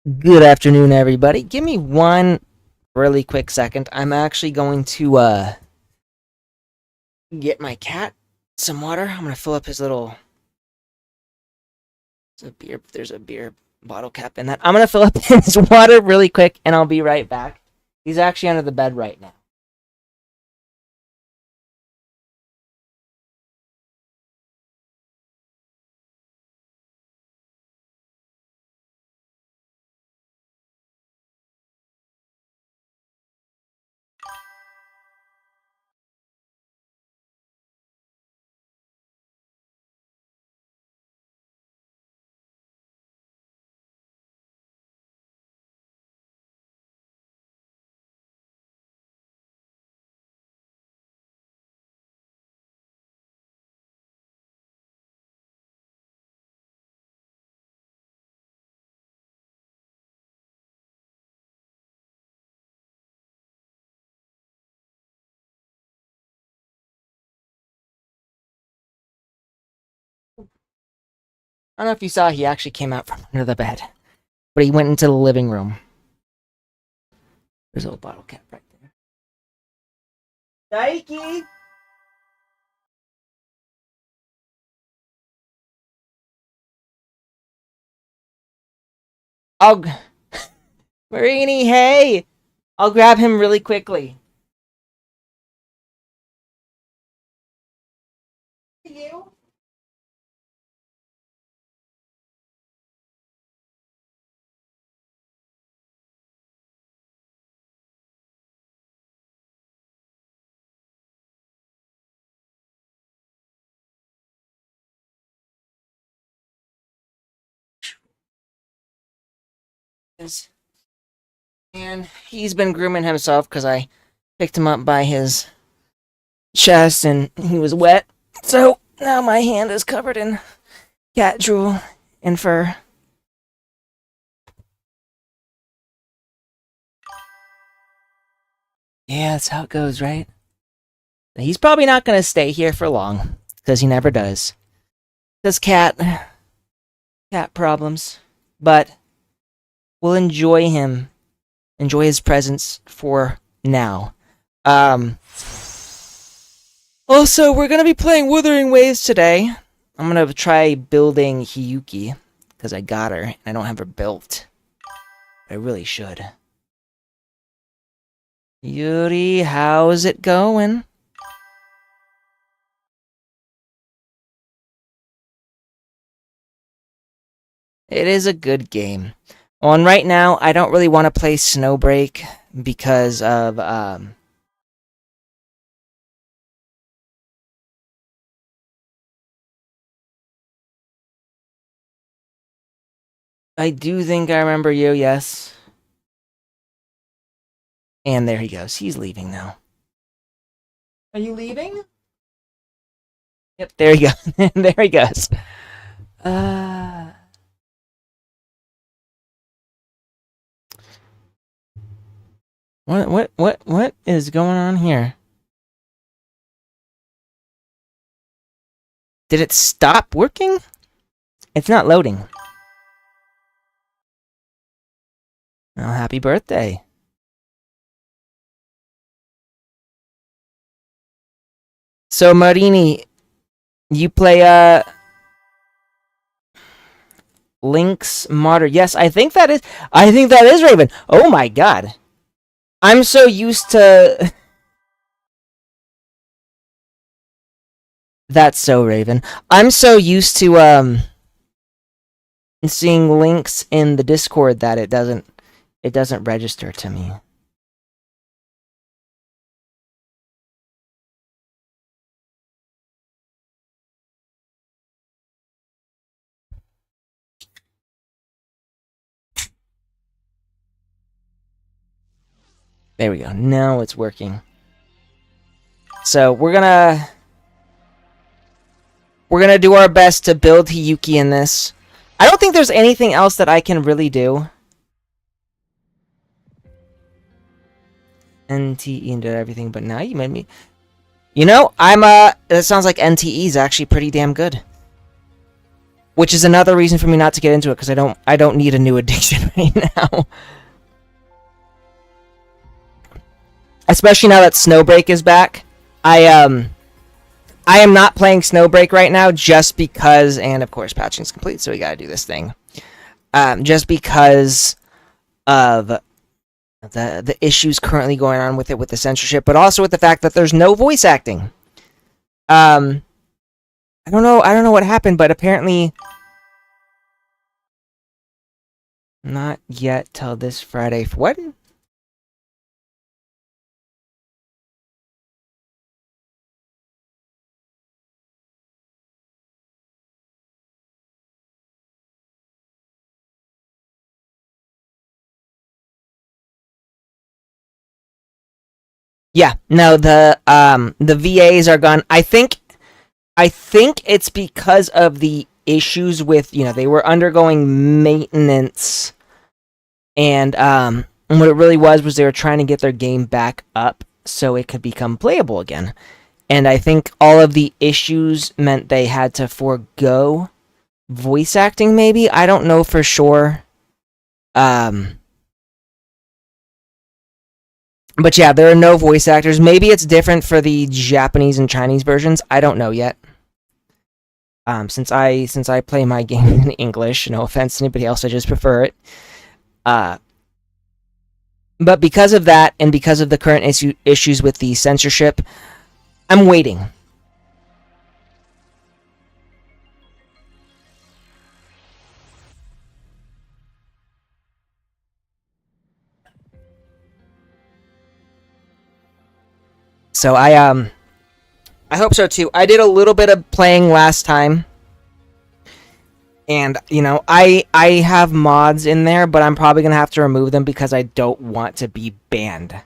Good afternoon, everybody. Give me one really quick second. I'm actually going to get my cat some water. I'm gonna fill up his little. There's a beer bottle cap in that. I'm gonna fill up his water really quick, and I'll be right back. He's actually under the bed right now. I don't know if you saw, he actually came out from under the bed, but he went into the living room. There's a little bottle cap right there. Daiki! I'll. Marini, hey! I'll grab him really quickly. You? And he's been grooming himself because I picked him up by his chest and he was wet. So now my hand is covered in cat drool and fur. Yeah, that's how it goes, right? He's probably not going to stay here for long because he never does. Because cat problems. But we'll enjoy his presence for now. Also, we're gonna be playing Wuthering Waves today. I'm gonna try building Hiyuki because I got her and I don't have her built. I really should. Yuri, how's it going? It is a good game. Well, and right now, I don't really want to play Snowbreak because of, I do think I remember you, yes. And there he goes. He's leaving now. Are you leaving? Yep, there he goes. There he goes. What is going on here? Did it stop working? It's not loading. Oh, happy birthday. So, Marini, you play, Link's Martyr. Yes, I think that is Raven. Oh my god. I'm so used to... That's so Raven. I'm so used to, seeing links in the Discord that it doesn't register to me. There we go. Now it's working. So we're gonna do our best to build Hiyuki in this. I don't think there's anything else that I can really do. NTE did everything, but now you made me... You know, it sounds like NTE is actually pretty damn good. which is another reason for me not to get into it, because I don't need a new addiction right now. Especially now that Snowbreak is back. I am not playing Snowbreak right now just because, and of course patching's complete, so we gotta do this thing. Just because of the issues currently going on with it, with the censorship, but also with the fact that there's no voice acting. I don't know what happened, but apparently not yet till this Friday. What? Yeah, no, the VAs are gone. I think it's because of the issues with, they were undergoing maintenance, and what it really was they were trying to get their game back up so it could become playable again. And I think all of the issues meant they had to forego voice acting, maybe? I don't know for sure. But yeah, there are no voice actors. Maybe it's different for the Japanese and Chinese versions. I don't know yet. Since I play my game in English, no offense to anybody else, I just prefer it. But because of that, and because of the current issues with the censorship, I'm waiting. So I hope so too. I did a little bit of playing last time. And, I have mods in there, but I'm probably going to have to remove them because I don't want to be banned.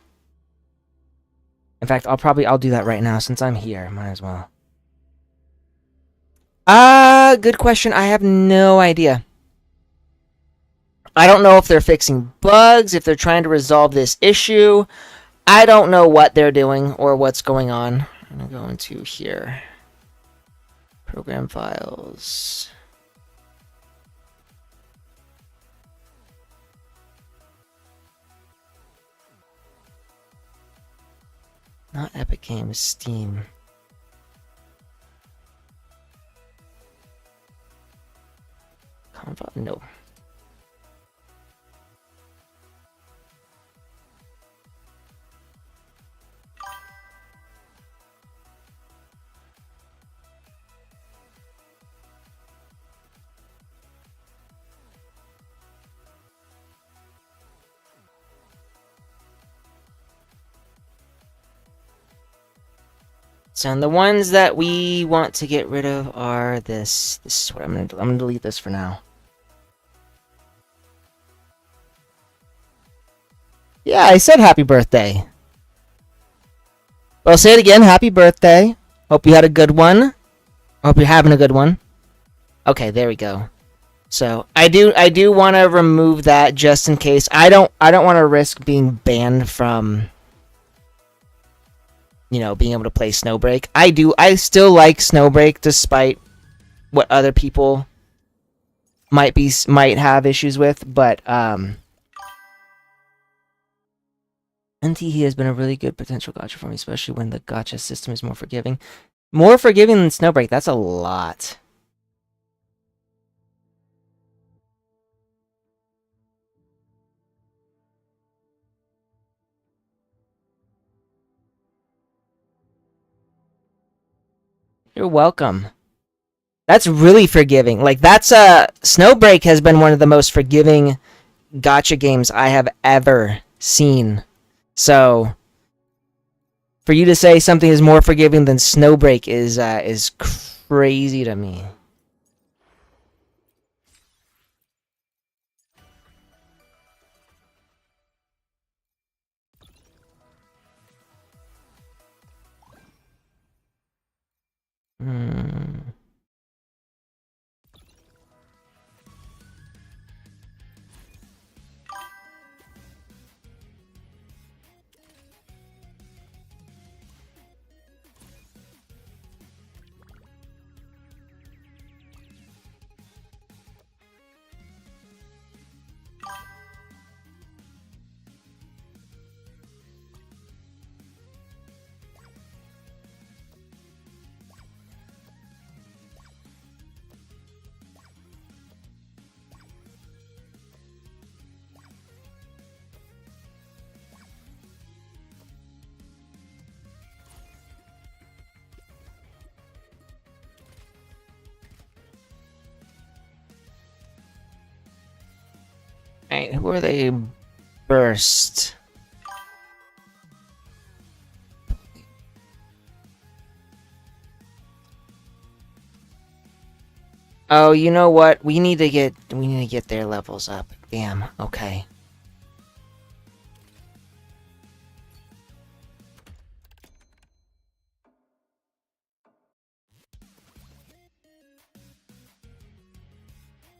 In fact, I'll do that right now since I'm here. Might as well. Good question. I have no idea. I don't know if they're fixing bugs, if they're trying to resolve this issue. I don't know what they're doing or what's going on. I'm going to go into here. Program files. Not Epic Games, Steam. No. So, and the ones that we want to get rid of are this. This is what I'm going to do. I'm going to delete this for now. Yeah, I said happy birthday. Well, I'll say it again. Happy birthday. Hope you had a good one. Hope you're having a good one. Okay, there we go. So, I do want to remove that just in case. I don't want to risk being banned from, being able to play Snowbreak. I still like Snowbreak despite what other people might have issues with, but NTE has been a really good potential gacha for me, especially when the gacha system is more forgiving. More forgiving than Snowbreak, that's a lot. You're welcome. That's really forgiving. Like, that's Snowbreak has been one of the most forgiving gacha games I have ever seen. So, for you to say something is more forgiving than Snowbreak is crazy to me. Alright, who are they? Burst. Oh, you know what? We need to get their levels up. Damn. Okay.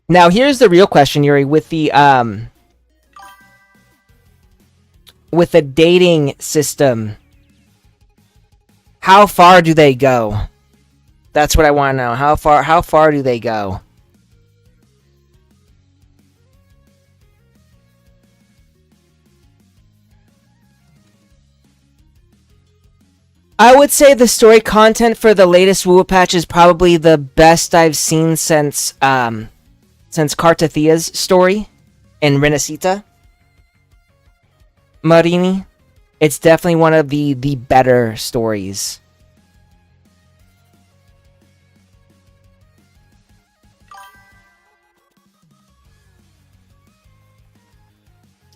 Now here's the real question, Yuri, with the dating system. How far do they go? That's what I want to know. How far do they go? I would say the story content for the latest Woo patch is probably the best I've seen since Cartathia's story in Renacita Marini. It's definitely one of the better stories.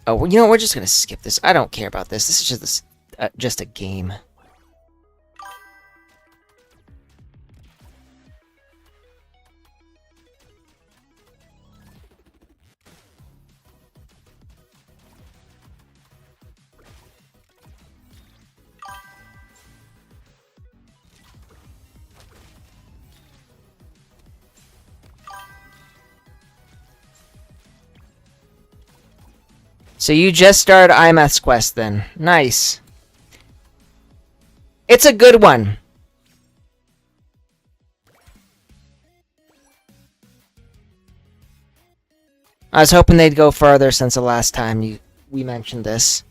Oh, well, you know, we're just gonna skip this. I don't care about this. This is just a game. So you just started IMA's quest then. Nice. It's a good one. I was hoping they'd go further since the last time we mentioned this.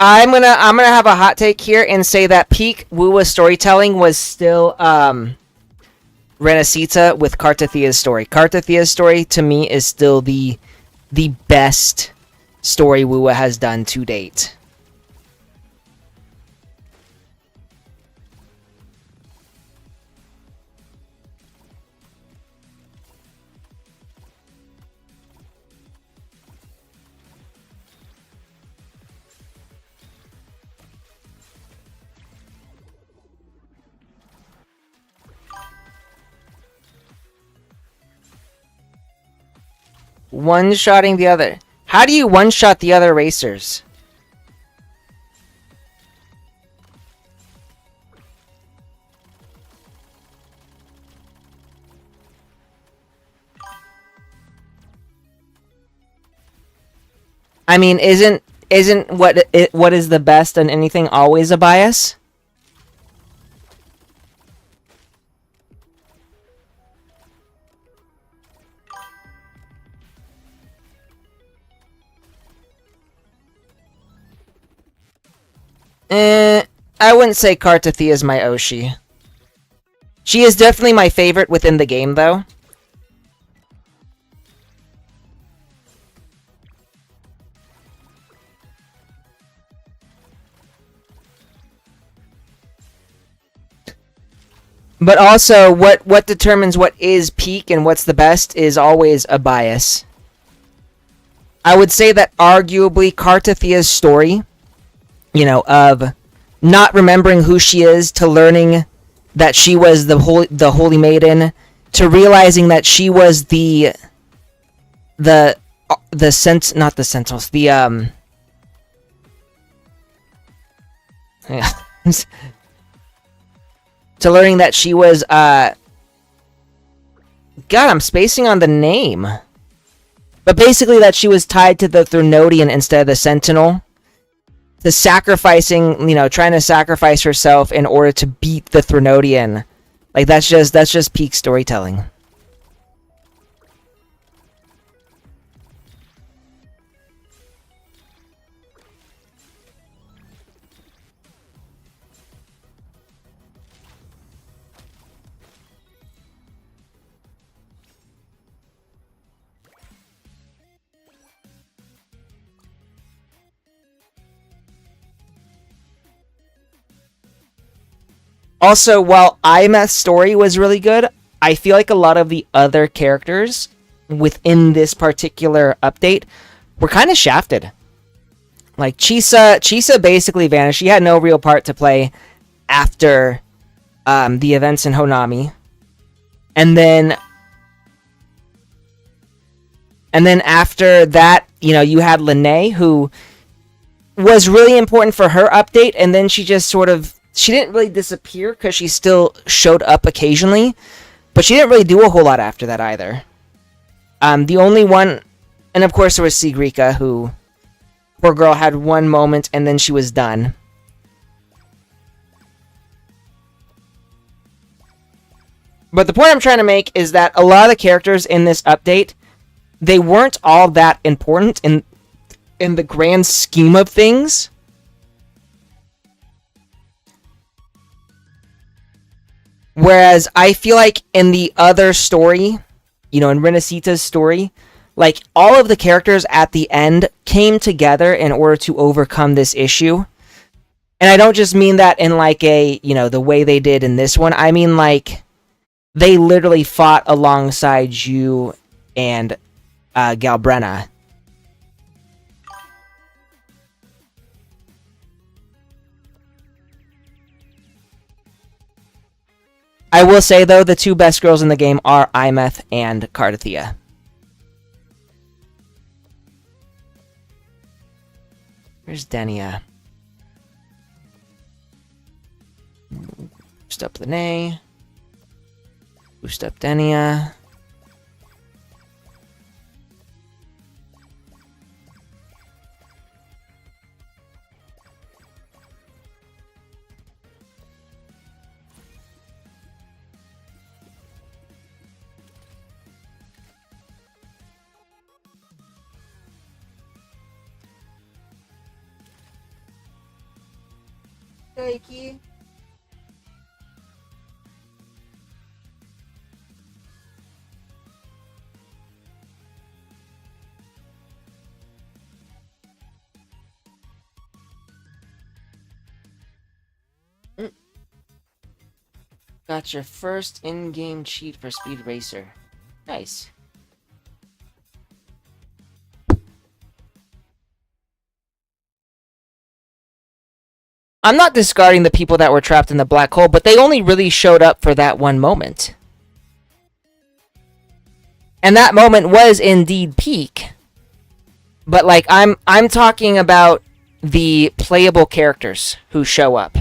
I'm gonna have a hot take here and say that peak Wuwa storytelling was still Renacita with Cartathia's story. Cartathia's story to me is still the best story Wuwa has done to date. One-shotting the other. How do you one-shot the other racers? I mean, isn't what is the best and anything always a bias? I wouldn't say Cartathia is my Oshi. She is definitely my favorite within the game, though. But also, what determines what is peak and what's the best is always a bias. I would say that arguably Cartathia's story, you know, of not remembering who she is to learning that she was the holy maiden to realizing that she was the not the sentinels, the yeah. To learning that she was God, I'm spacing on the name. But basically that she was tied to the Threnodian instead of the Sentinel. To sacrificing, you know, trying to sacrifice herself in order to beat the Threnodian. Like that's just peak storytelling. Also, while Imeth's story was really good, I feel like a lot of the other characters within this particular update were kind of shafted. Like Chisa basically vanished. She had no real part to play after the events in Honami. And then after that, you know, you had Lene, who was really important for her update, and then she just sort of, she didn't really disappear because she still showed up occasionally, but she didn't really do a whole lot after that either. The only one, and of course there was Sigrika, who, poor girl, had one moment and then she was done. But the point I'm trying to make is that a lot of the characters in this update, they weren't all that important in the grand scheme of things. Whereas I feel like in the other story, you know, in Renacita's story, like, all of the characters at the end came together in order to overcome this issue. And I don't just mean that in, like, a, you know, the way they did in this one. I mean, like, they literally fought alongside you and Galbrenna. I will say, though, the two best girls in the game are Imeth and Cardathia. Where's Denia? Boost up Lene. Boost up Denia. Jakey. Got your first in-game cheat for Speed Racer. Nice. I'm not discarding the people that were trapped in the black hole, but they only really showed up for that one moment. And that moment was indeed peak. But, like, I'm talking about the playable characters who show up.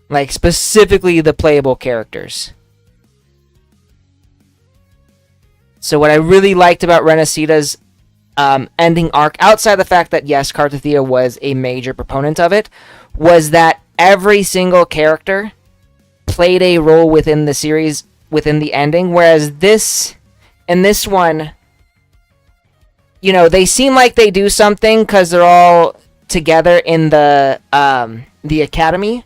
Like, specifically the playable characters. So what I really liked about Renacita's ending arc, outside the fact that, yes, Cardathia was a major proponent of it, was that every single character played a role within the series, within the ending, whereas in this one, you know, they seem like they do something because they're all together in the academy,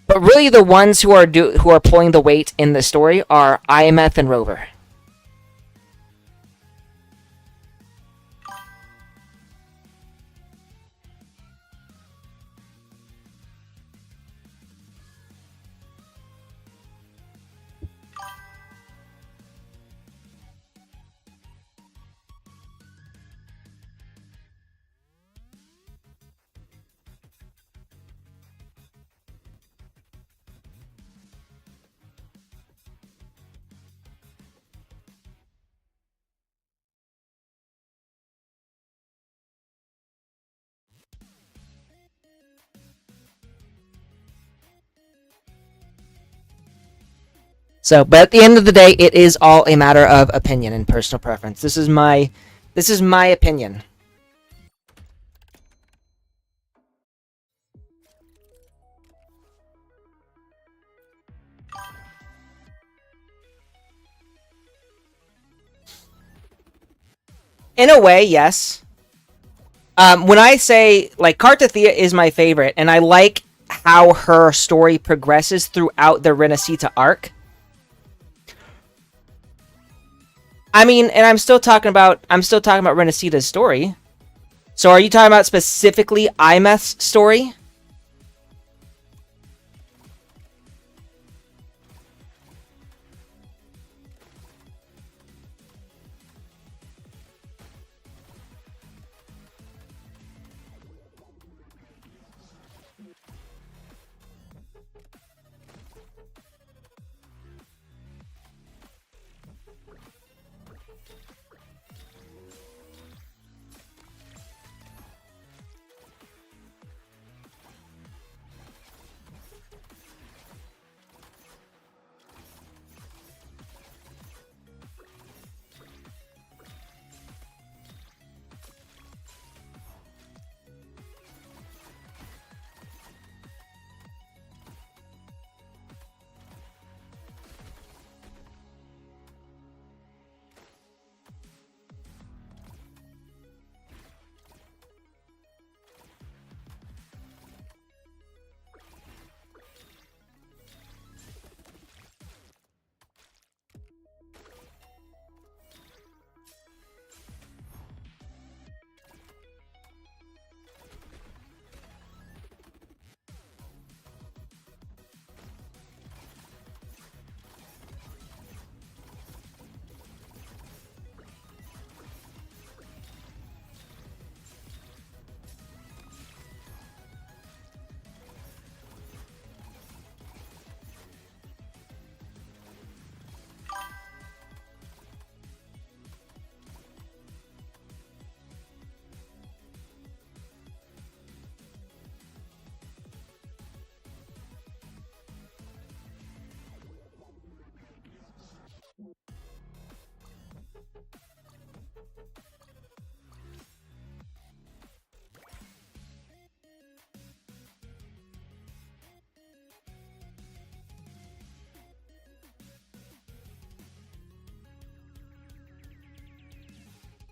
but really the ones who are pulling the weight in the story are Imeth and Rover. So, but at the end of the day, it is all a matter of opinion and personal preference. This is my opinion. In a way, yes. When I say, like, Cardathia is my favorite, and I like how her story progresses throughout the Renacita arc. I mean, and I'm still talking about Renacita's story. So are you talking about specifically Imeth's story?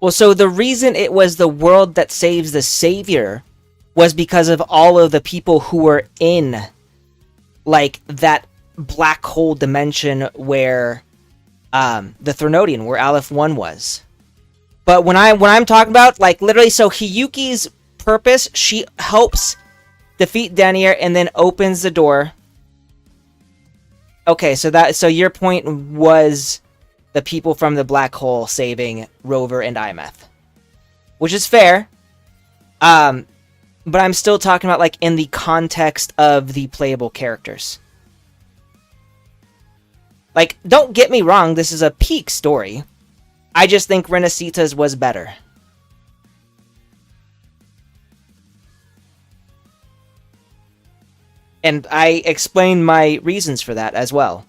Well, so the reason it was the world that saves the savior was because of all of the people who were in, like, that black hole dimension where the Threnodian, where Aleph 1 was. But when I'm talking about, like, literally, so Hiyuki's purpose, she helps defeat Denier and then opens the door. Okay, so your point was the people from the black hole saving Rover and Imeth, which is fair. But I'm still talking about, like, in the context of the playable characters. Like, don't get me wrong, this is a peak story. I just think Renacita's was better. And I explained my reasons for that as well.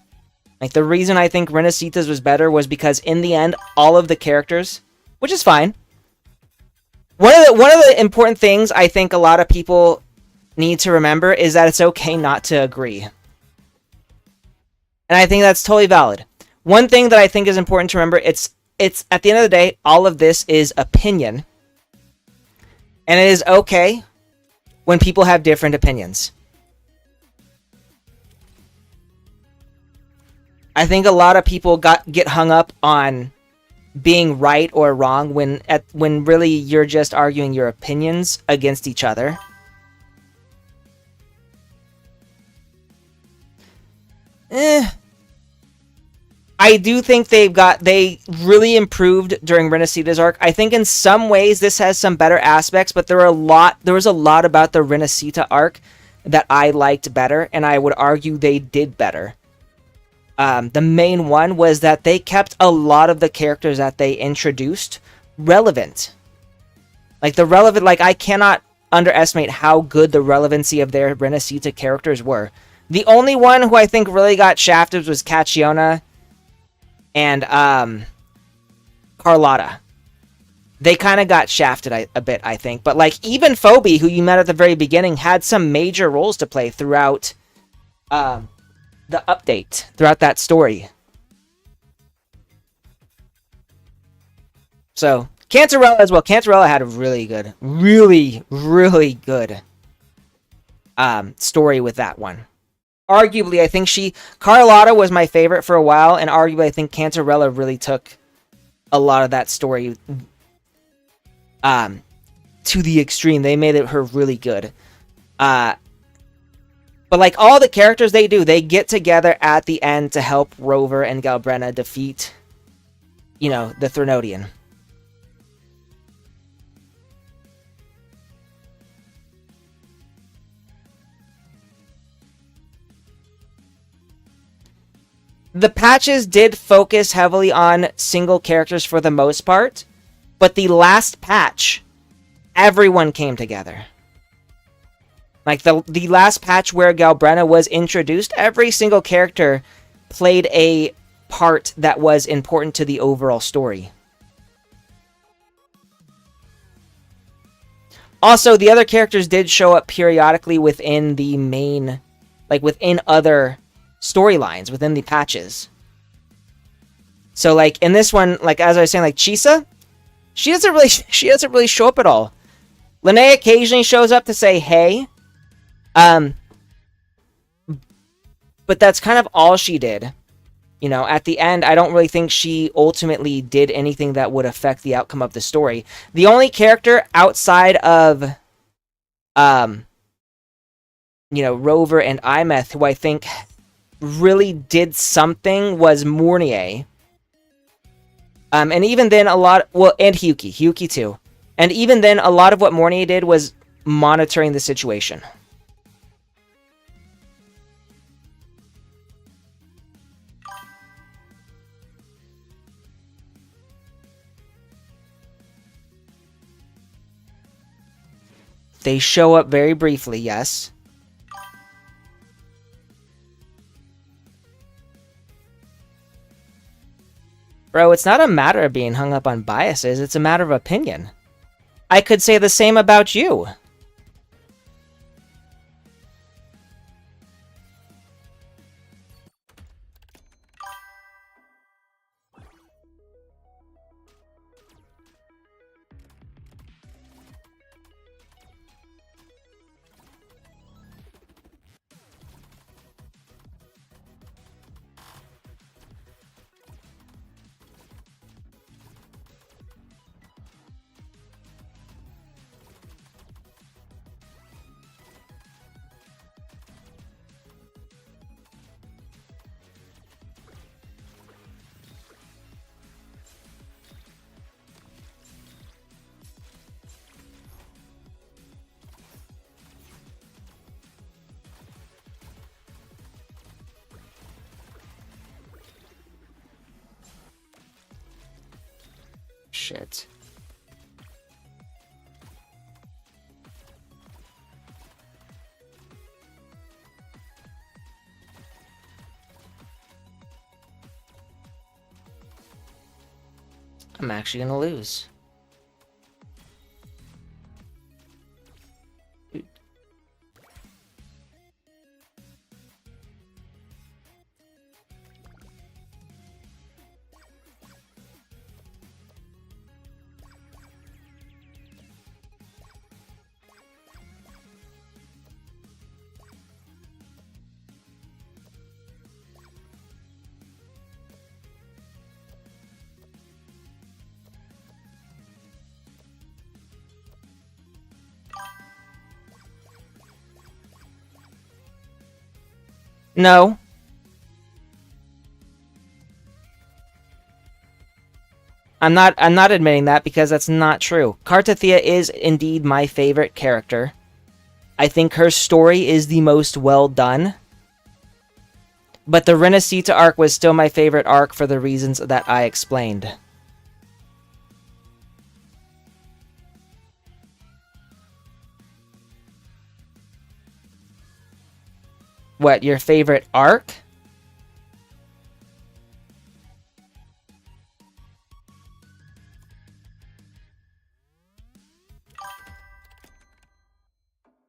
Like, the reason I think Renacita's was better was because in the end, all of the characters, which is fine. One of the important things I think a lot of people need to remember is that it's okay not to agree. And I think that's totally valid. One thing that I think is important to remember, it's at the end of the day, all of this is opinion. And it is okay when people have different opinions. I think a lot of people get hung up on being right or wrong when really you're just arguing your opinions against each other. I do think they really improved during Renacita's arc. I think in some ways this has some better aspects, but there was a lot about the Renacita arc that I liked better, and I would argue they did better. The main one was that they kept a lot of the characters that they introduced relevant. Like, I cannot underestimate how good the relevancy of their Renacita characters were. The only one who I think really got shafted was Cachiona and Carlotta. They kind of got shafted a bit, I think. But, like, even Phoebe, who you met at the very beginning, had some major roles to play throughout the update, throughout that story. So, Cantarella as well. Cantarella had a really good, really, really good story with that one. Arguably, I think Carlotta was my favorite for a while, and arguably I think Cantarella really took a lot of that story to the extreme. They made her really good. But, like, all the characters they get together at the end to help Rover and Galbrenna defeat, the Threnodian. The patches did focus heavily on single characters for the most part, but the last patch, everyone came together. Like, the last patch where Galbrenna was introduced, every single character played a part that was important to the overall story. Also, the other characters did show up periodically within the main, like, within other storylines, within the patches. So, like, in this one, like, as I was saying, like, Chisa, she doesn't really show up at all. Linnea occasionally shows up to say hey. But that's kind of all she did. At the end, I don't really think she ultimately did anything that would affect the outcome of the story. The only character outside of, Rover and Imeth who I think really did something was Mornier. And even then and Hyuki too. And even then, a lot of what Mornier did was monitoring the situation. They show up very briefly, yes. Bro, it's not a matter of being hung up on biases, it's a matter of opinion. I could say the same about you. shit. I'm actually gonna lose. No. I'm not admitting that because that's not true. Kartathea is indeed my favorite character. I think her story is the most well done. But the Renacita arc was still my favorite arc for the reasons that I explained. What, your favorite arc?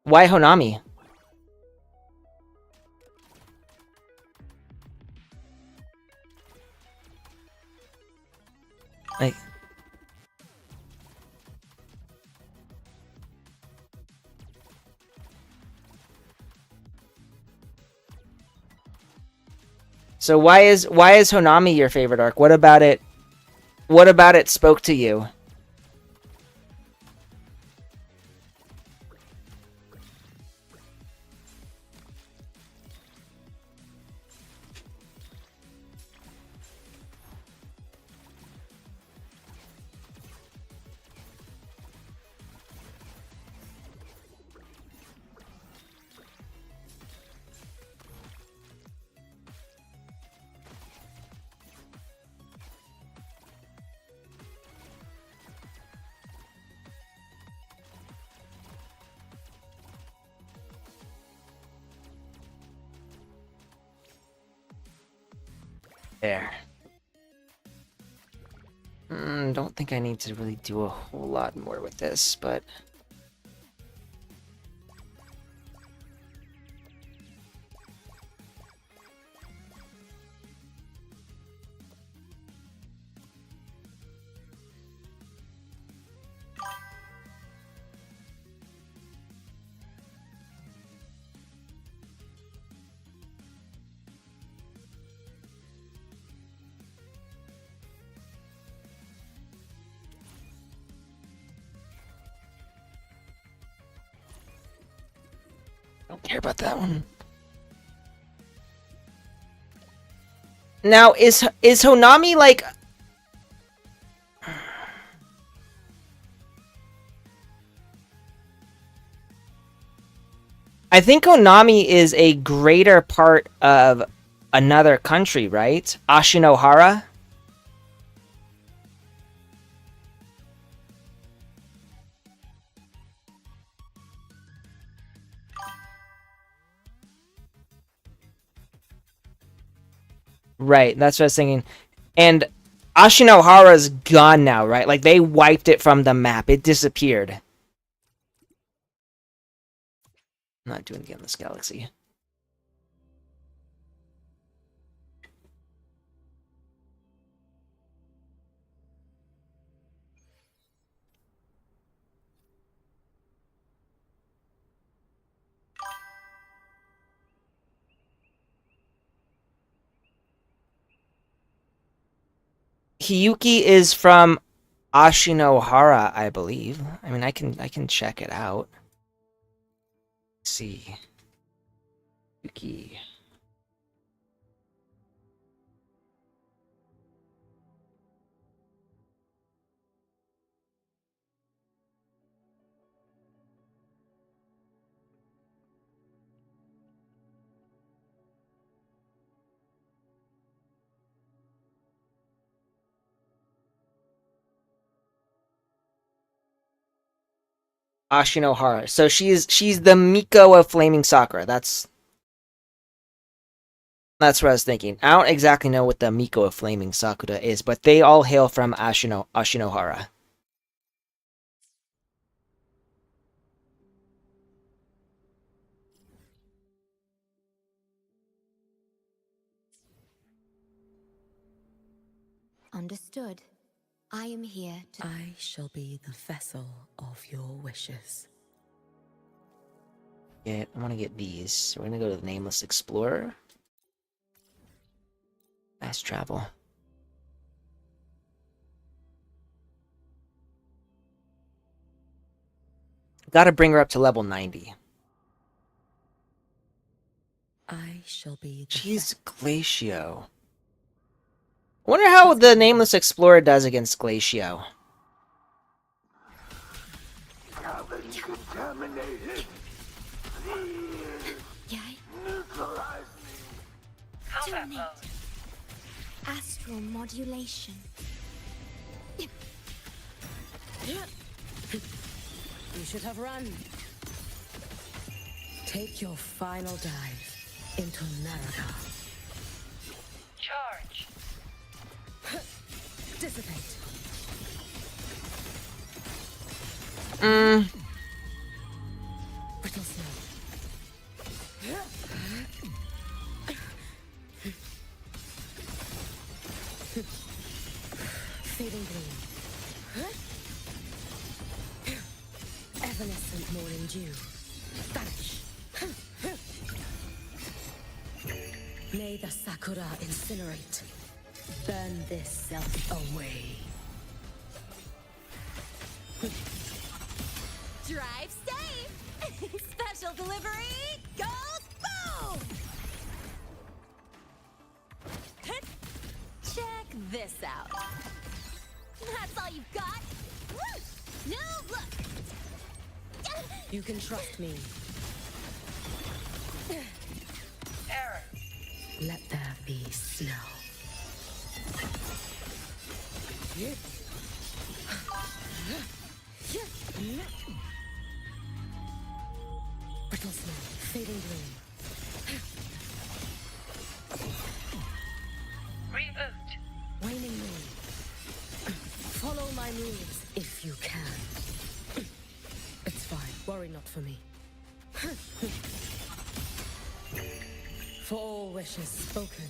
Why Honami? Like, so why is Honami your favorite arc? What about it? What about it spoke to you? There. Don't think I need to really do a whole lot more with this, but... don't care about that one. Now, is Honami like... I think Honami is a greater part of another country, right? Ashinohara? Right, that's what I was thinking. And Ashinohara's gone now, right? Like, they wiped it from the map. It disappeared. I'm not doing it again in this galaxy. Hiyuki is from Ashinohara, I believe. I mean, I can check it out. Let's see. Hiyuki. Ashinohara. So she's the Miko of Flaming Sakura. That's what I was thinking. I don't exactly know what the Miko of Flaming Sakura is, but they all hail from Ashinohara. Understood. I am here to... I shall be the vessel of your wishes. Yeah, I want to get these. So we're gonna go to the Nameless Explorer. Fast travel. Gotta bring her up to level 90. I shall be the She's Glacio. I wonder how the Nameless Explorer does against Glacio. Terminate. Astral modulation. You should have run. Take your final dive into Naraka. Charge. Dissipate. Brittle snow. Fading gleam. Evanescent morning dew. Vanish. May the Sakura incinerate. Burn this self away. Drive safe! Special delivery goes boom! Check this out. That's all you've got? Woo! Now look! You can trust me. Error. Let there be snow. Brittle snow, fading bloom. Reboot. Waning moon. Follow my moves if you can. It's fine. Worry not for me. For all wishes spoken,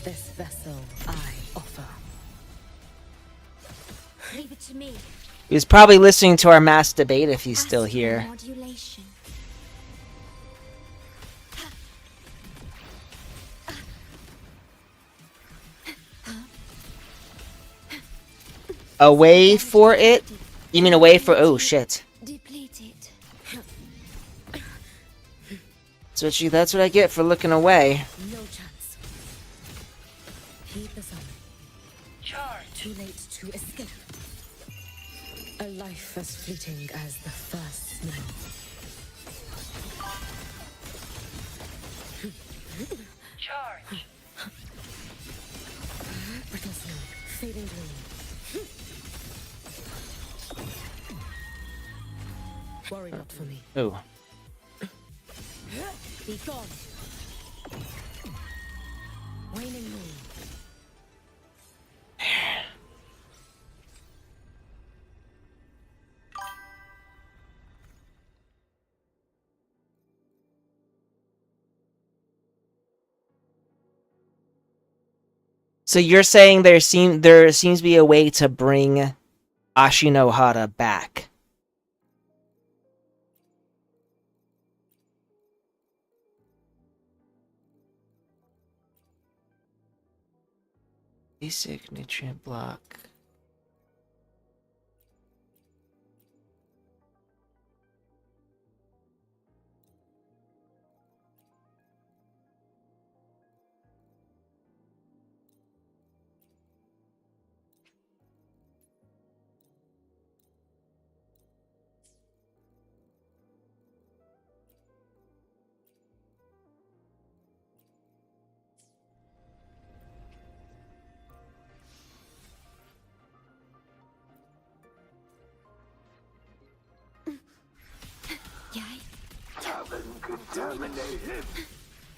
this vessel I offer. Leave it to me. He's probably listening to our mass debate if he's still here. Modulation. Away for it? You mean away for... Oh, shit. Depleted. That's what I get for looking away. No chance. Heed the sun. Charge. Too late to escape. A life as fleeting as the first snow. Charge. Brittle snow, fading bloom. Worry not for me. Oh. Be gone. Waning moon. So you're saying there seems to be a way to bring Ashinohara back? Basic nutrient block.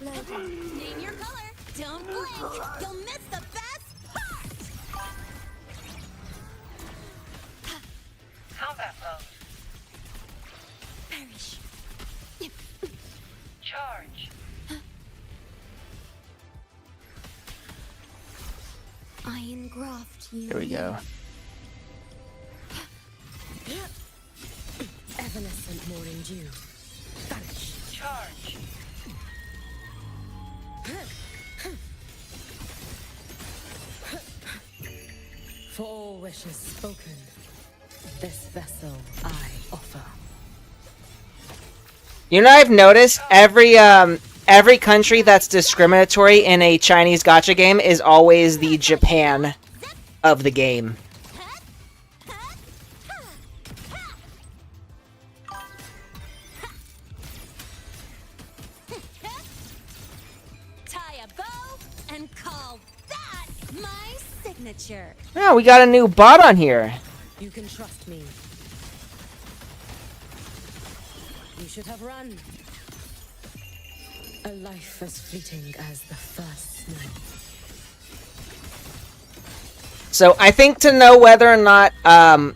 Name your color. Don't blink. You'll miss the best part. Combat mode. Perish. Charge. I engraft you. Here we go. Evanescent morning dew. Vanish. Charge. For all wishes spoken, this vessel I offer. You know, I've noticed every country that's discriminatory in a Chinese gacha game is always the Japan of the game. Tie a bow and call that my signature. Oh, we got a new bot on here. You can trust me. You should have run. A life as fleeting as the first snow. So I think to know whether or not Reboot.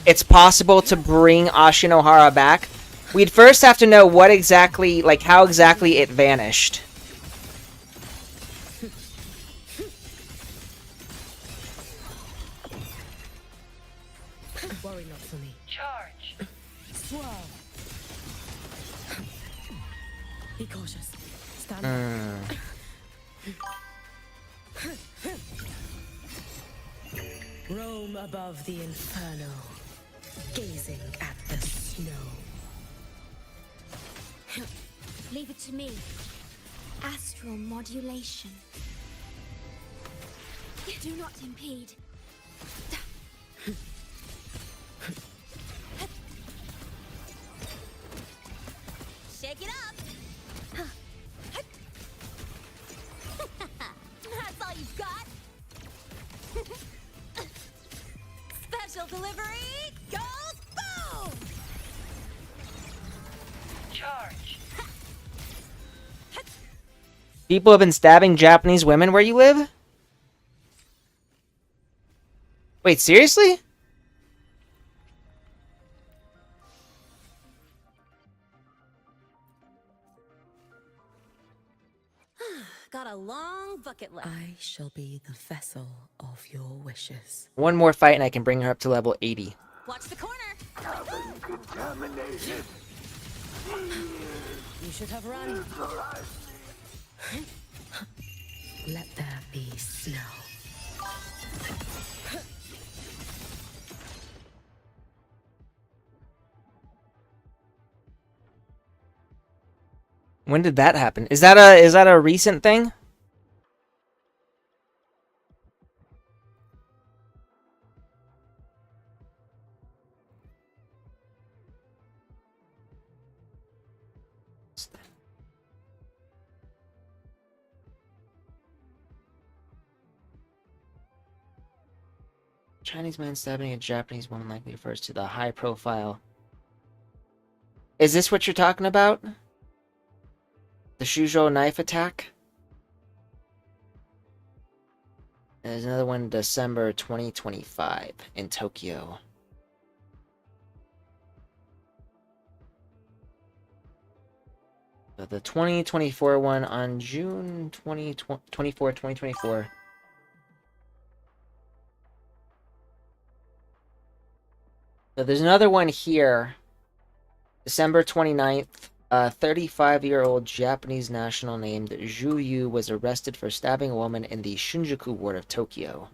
it's possible to bring Ashinohara back, we'd first have to know what exactly, like how exactly it vanished. Worry not for me. Charge. Swirl. Be cautious. Stand up. Roam above the inferno, gazing at the snow. Leave it to me. Astral modulation. Do not impede. Shake it up. That's all you've got. Special delivery goes boom. Charge. People have been stabbing Japanese women where you live? Wait, seriously? Got a long bucket list. I shall be the vessel of your wishes. One more fight and I can bring her up to level 80. Watch the corner. You should have run. Let there be snow. When did that happen? Is that a recent thing? Chinese man stabbing a Japanese woman likely refers to the high profile. Is this what you're talking about? The Shuzhou knife attack? There's another one in December 2025 in Tokyo. The 2024 one on June 24, 2024. So there's another one here. December 29th. A 35-year-old Japanese national named Zhu Yu was arrested for stabbing a woman in the Shinjuku ward of Tokyo.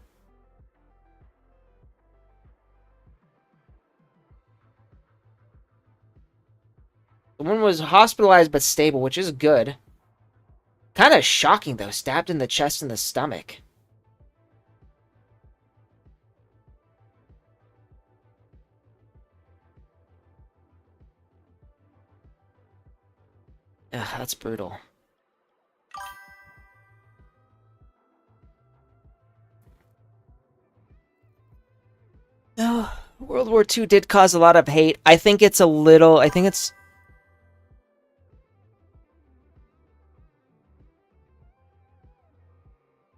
The woman was hospitalized but stable, which is good. Kind of shocking, though. Stabbed in the chest and the stomach. Ugh, that's brutal. No, World War II did cause a lot of hate. I think it's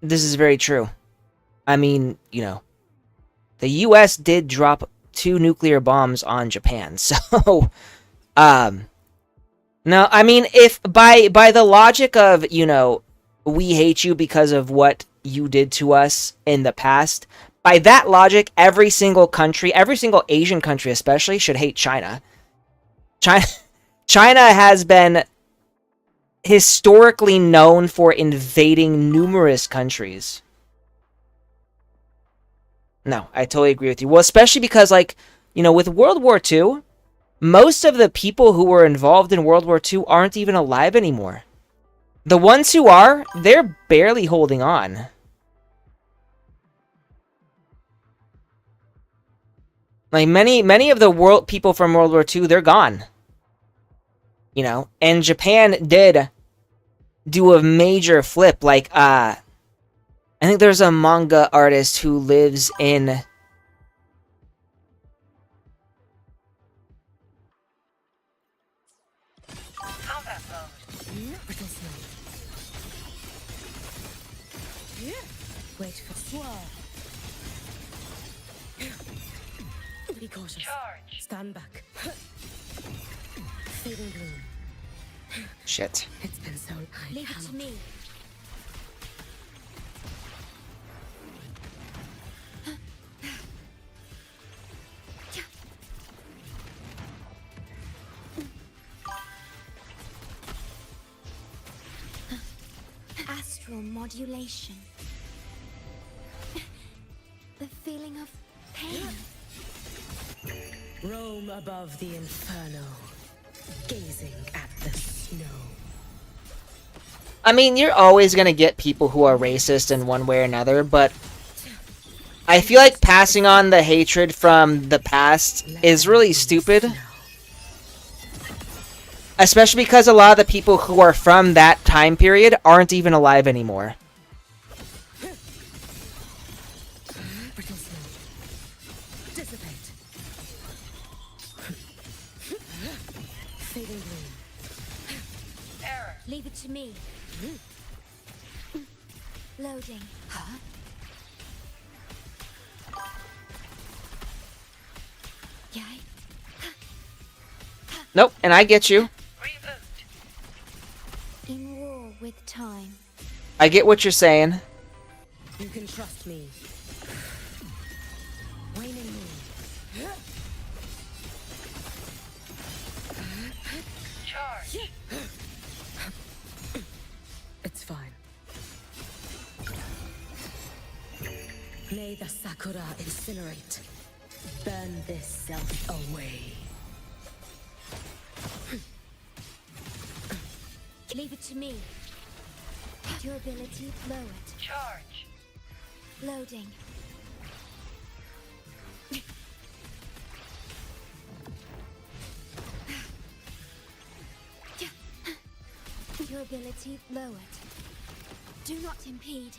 This is very true. I mean, you know, the U.S. did drop 2 nuclear bombs on Japan, so, no, I mean, if, by the logic of, you know, we hate you because of what you did to us in the past, by that logic, every single country, every single Asian country especially, should hate China. China has been historically known for invading numerous countries. No, I totally agree with you. Well, especially because, like, you know, with World War II, most of the people who were involved in World War II aren't even alive anymore. The ones who are, they're barely holding on. Like, many of the people from World War II, they're gone. You know, and Japan did do a major flip. Like, I think there's a manga artist who lives in... Combat mode. Wait for swirl. Be cautious. Charge. Stand back. Fading bloom. Shit. It's been so long. Leave it to me. Astral modulation. The feeling of pain. Roam above the inferno, gazing at the snow. I mean, you're always gonna get people who are racist in one way or another, but I feel like passing on the hatred from the past is really stupid. Especially because a lot of the people who are from that time period aren't even alive anymore. Brittle snow. Dissipate. Fading bloom. Error. Leave it to me. Loading. Huh? Yay. Nope, and I get you. Reboot. In war with time. I get what you're saying. You can trust me. Waning moon. Charge. It's fine. May the Sakura incinerate. Burn this self away. Leave it to me. Durability lowered. Charge. Loading. Durability lowered. Do not impede.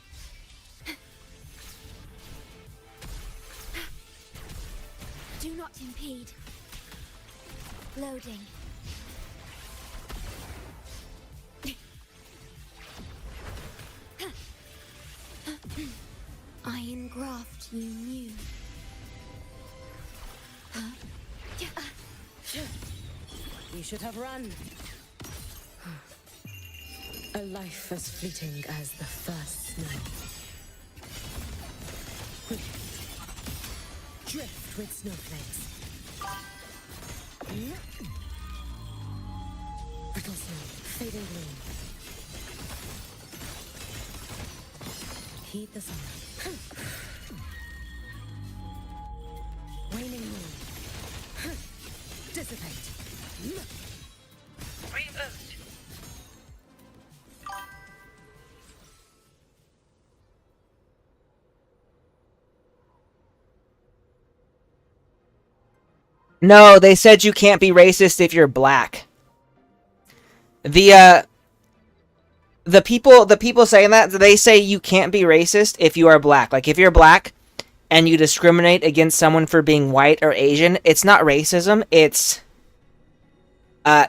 Do not impede. Loading. Iron graft you knew. You should have run. A life as fleeting as the first snow. Drift with snowflakes. Brittle snow, fading bloom. Heed the sun. Waning moon. Dissipate. Reboot. No, they said you can't be racist if you're black. The people saying that, they say you can't be racist if you are black. Like, if you're black and you discriminate against someone for being white or Asian, it's not racism, it's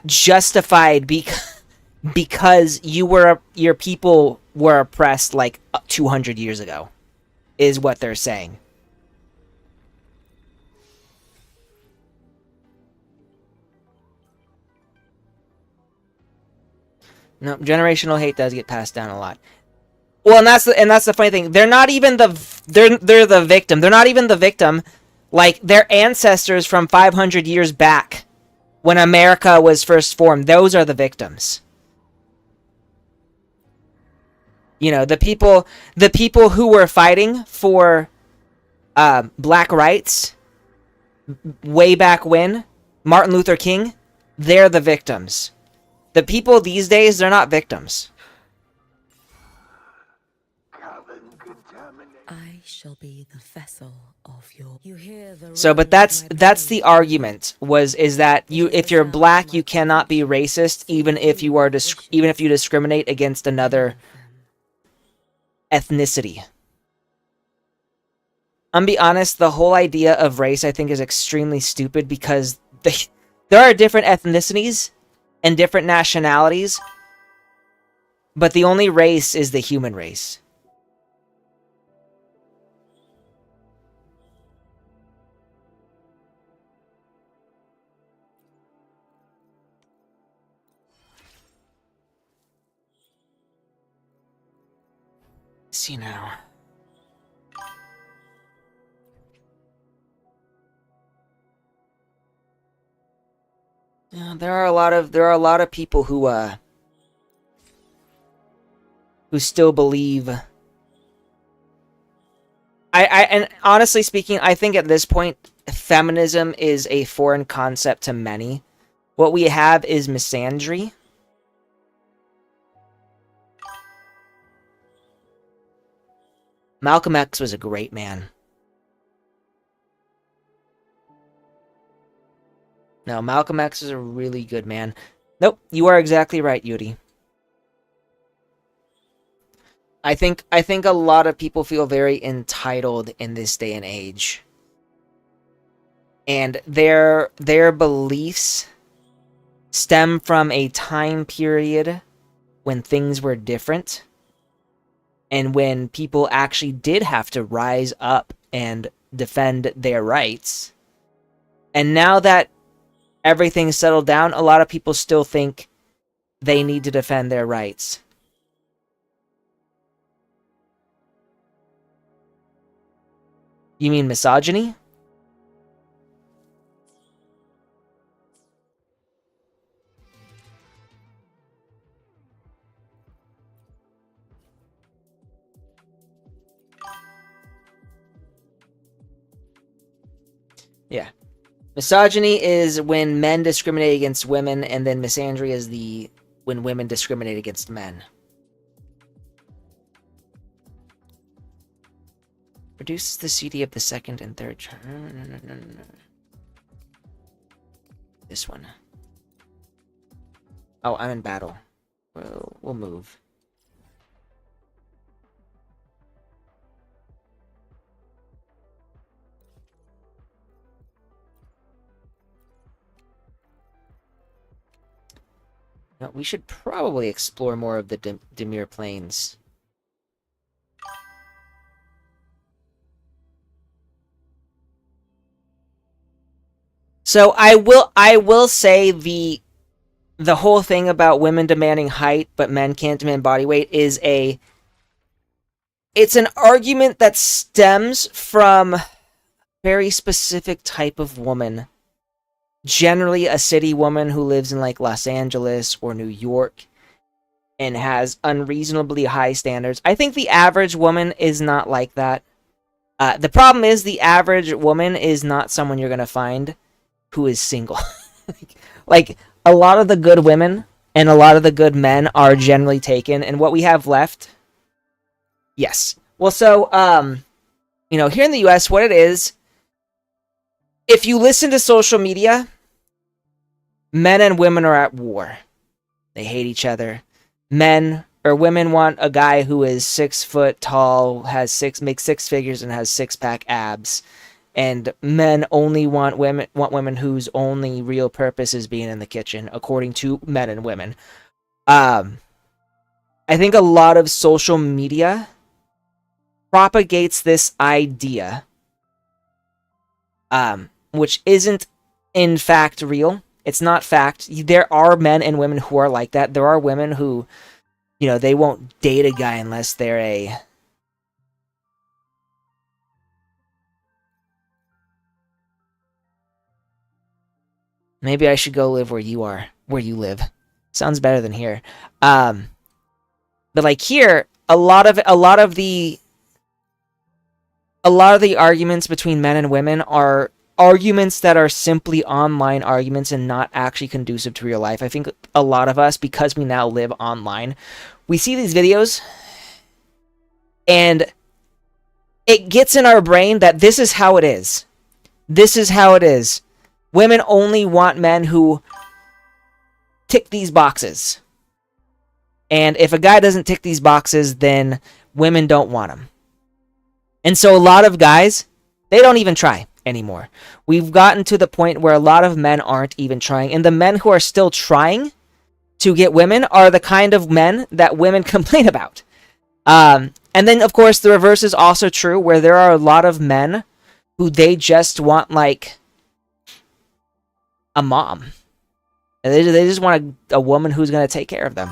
justified because your people were oppressed like 200 years ago, is what they're saying. No, generational hate does get passed down a lot. Well, and that's the funny thing. They're not even they're the victim. They're not even the victim. Like, their ancestors from 500 years back, when America was first formed, those are the victims. You know, the people who were fighting for black rights way back when, Martin Luther King, they're the victims. The people these days, they're not victims. I shall be the vessel of your. You hear the. So, but that's the argument is that if you're black, you cannot be racist, even if you discriminate against another ethnicity. I'm be honest, the whole idea of race I think is extremely stupid, because there are different ethnicities and different nationalities, but the only race is the human race. Let's see now. Yeah, there are a lot of people who still believe. And honestly speaking, I think at this point, feminism is a foreign concept to many. What we have is misandry. Malcolm X was a great man. No, Malcolm X is a really good man. Nope, you are exactly right, Yuri. I think a lot of people feel very entitled in this day and age. And their beliefs stem from a time period when things were different, and when people actually did have to rise up and defend their rights. And now that everything's settled down, a lot of people still think they need to defend their rights. You mean misogyny? Yeah. Misogyny is when men discriminate against women, and then misandry is when women discriminate against men. Reduces the CD of the second and third turn. No. This one. Oh, I'm in battle. We'll move. No, we should probably explore more of the Dimir Plains. So I will say the whole thing about women demanding height but men can't demand body weight is it's an argument that stems from a very specific type of woman. Generally a city woman who lives in like Los Angeles or New York and has unreasonably high standards. I think the average woman is not like that. The problem is the average woman is not someone you're going to find who is single. Like, a lot of the good women and a lot of the good men are generally taken, and what we have left... Yes. Well, so, here in the US, what it is, if you listen to social media, men and women are at war. They hate each other. Women want a guy who is 6 foot tall, makes six figures, and has six-pack abs. And men only want women whose only real purpose is being in the kitchen, according to men and women. I think a lot of social media propagates this idea, which isn't in fact real. It's not fact. There are men and women who are like that. There are women who, you know, they won't date a guy unless they're a... Maybe I should go live where you are, where you live. Sounds better than here. But like here, a lot of the arguments between men and women are arguments that are simply online arguments and not actually conducive to real life. I think a lot of us, because we now live online, we see these videos and it gets in our brain that this is how it is. This is how it is. Women only want men who tick these boxes. And if a guy doesn't tick these boxes, then women don't want him. And so a lot of guys, they don't even try anymore. We've gotten to the point where a lot of men aren't even trying. And the men who are still trying to get women are the kind of men that women complain about. And then, of course, the reverse is also true, where there are a lot of men who they just want, like, a mom. They just want a woman who's going to take care of them.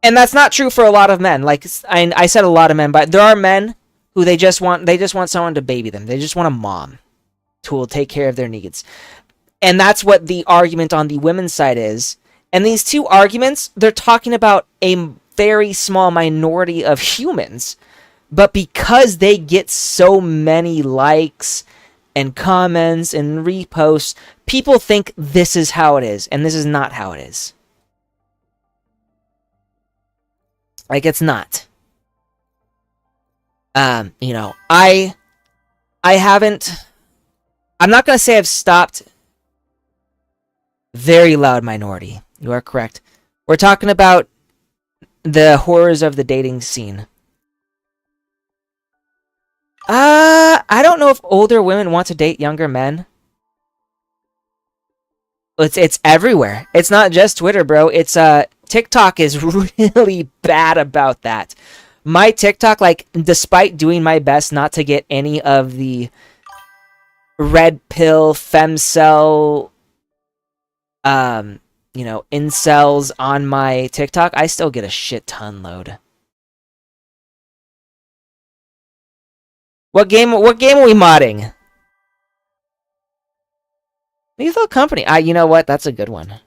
And that's not true for a lot of men. Like, I said a lot of men, but there are men who they just want someone to baby them. They just want a mom who will take care of their needs. And that's what the argument on the women's side is. And these two arguments, they're talking about a very small minority of humans. But because they get so many likes and comments and reposts, people think this is how it is, and this is not how it is. Like, it's not. You know, I'm not gonna say I've stopped. Very loud minority. You are correct. We're talking about the horrors of the dating scene. I don't know if older women want to date younger men. It's everywhere. It's not just Twitter, bro. It's TikTok is really bad about that. My TikTok, like, despite doing my best not to get any of the red pill, femcel, you know, incels on my TikTok, I still get a shit ton load. What game are we modding? Lethal Company. You know what? That's a good one.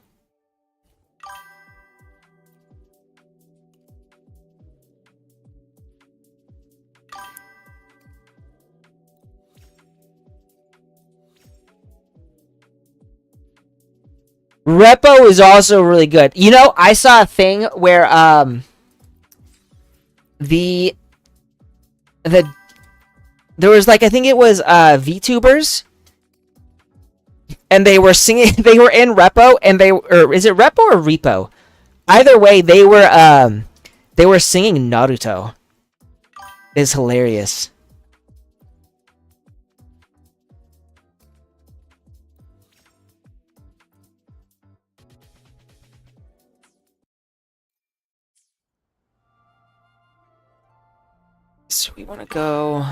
Repo is also really good. You know, I saw a thing where there was, like, I think it was VTubers, and they were singing. They were in Repo, and or is it Repo or Repo? Either way, they were singing Naruto. It's hilarious. So we want to go.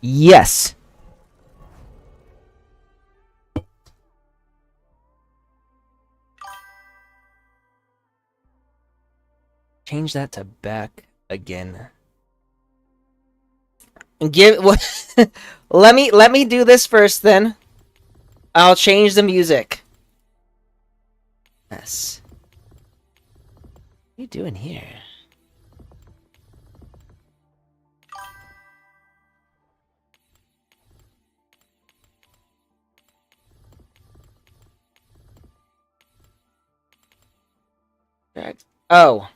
Yes. Change that to back again. Give what? let me do this first, then. I'll change the music. Yes. you doing here? Oh,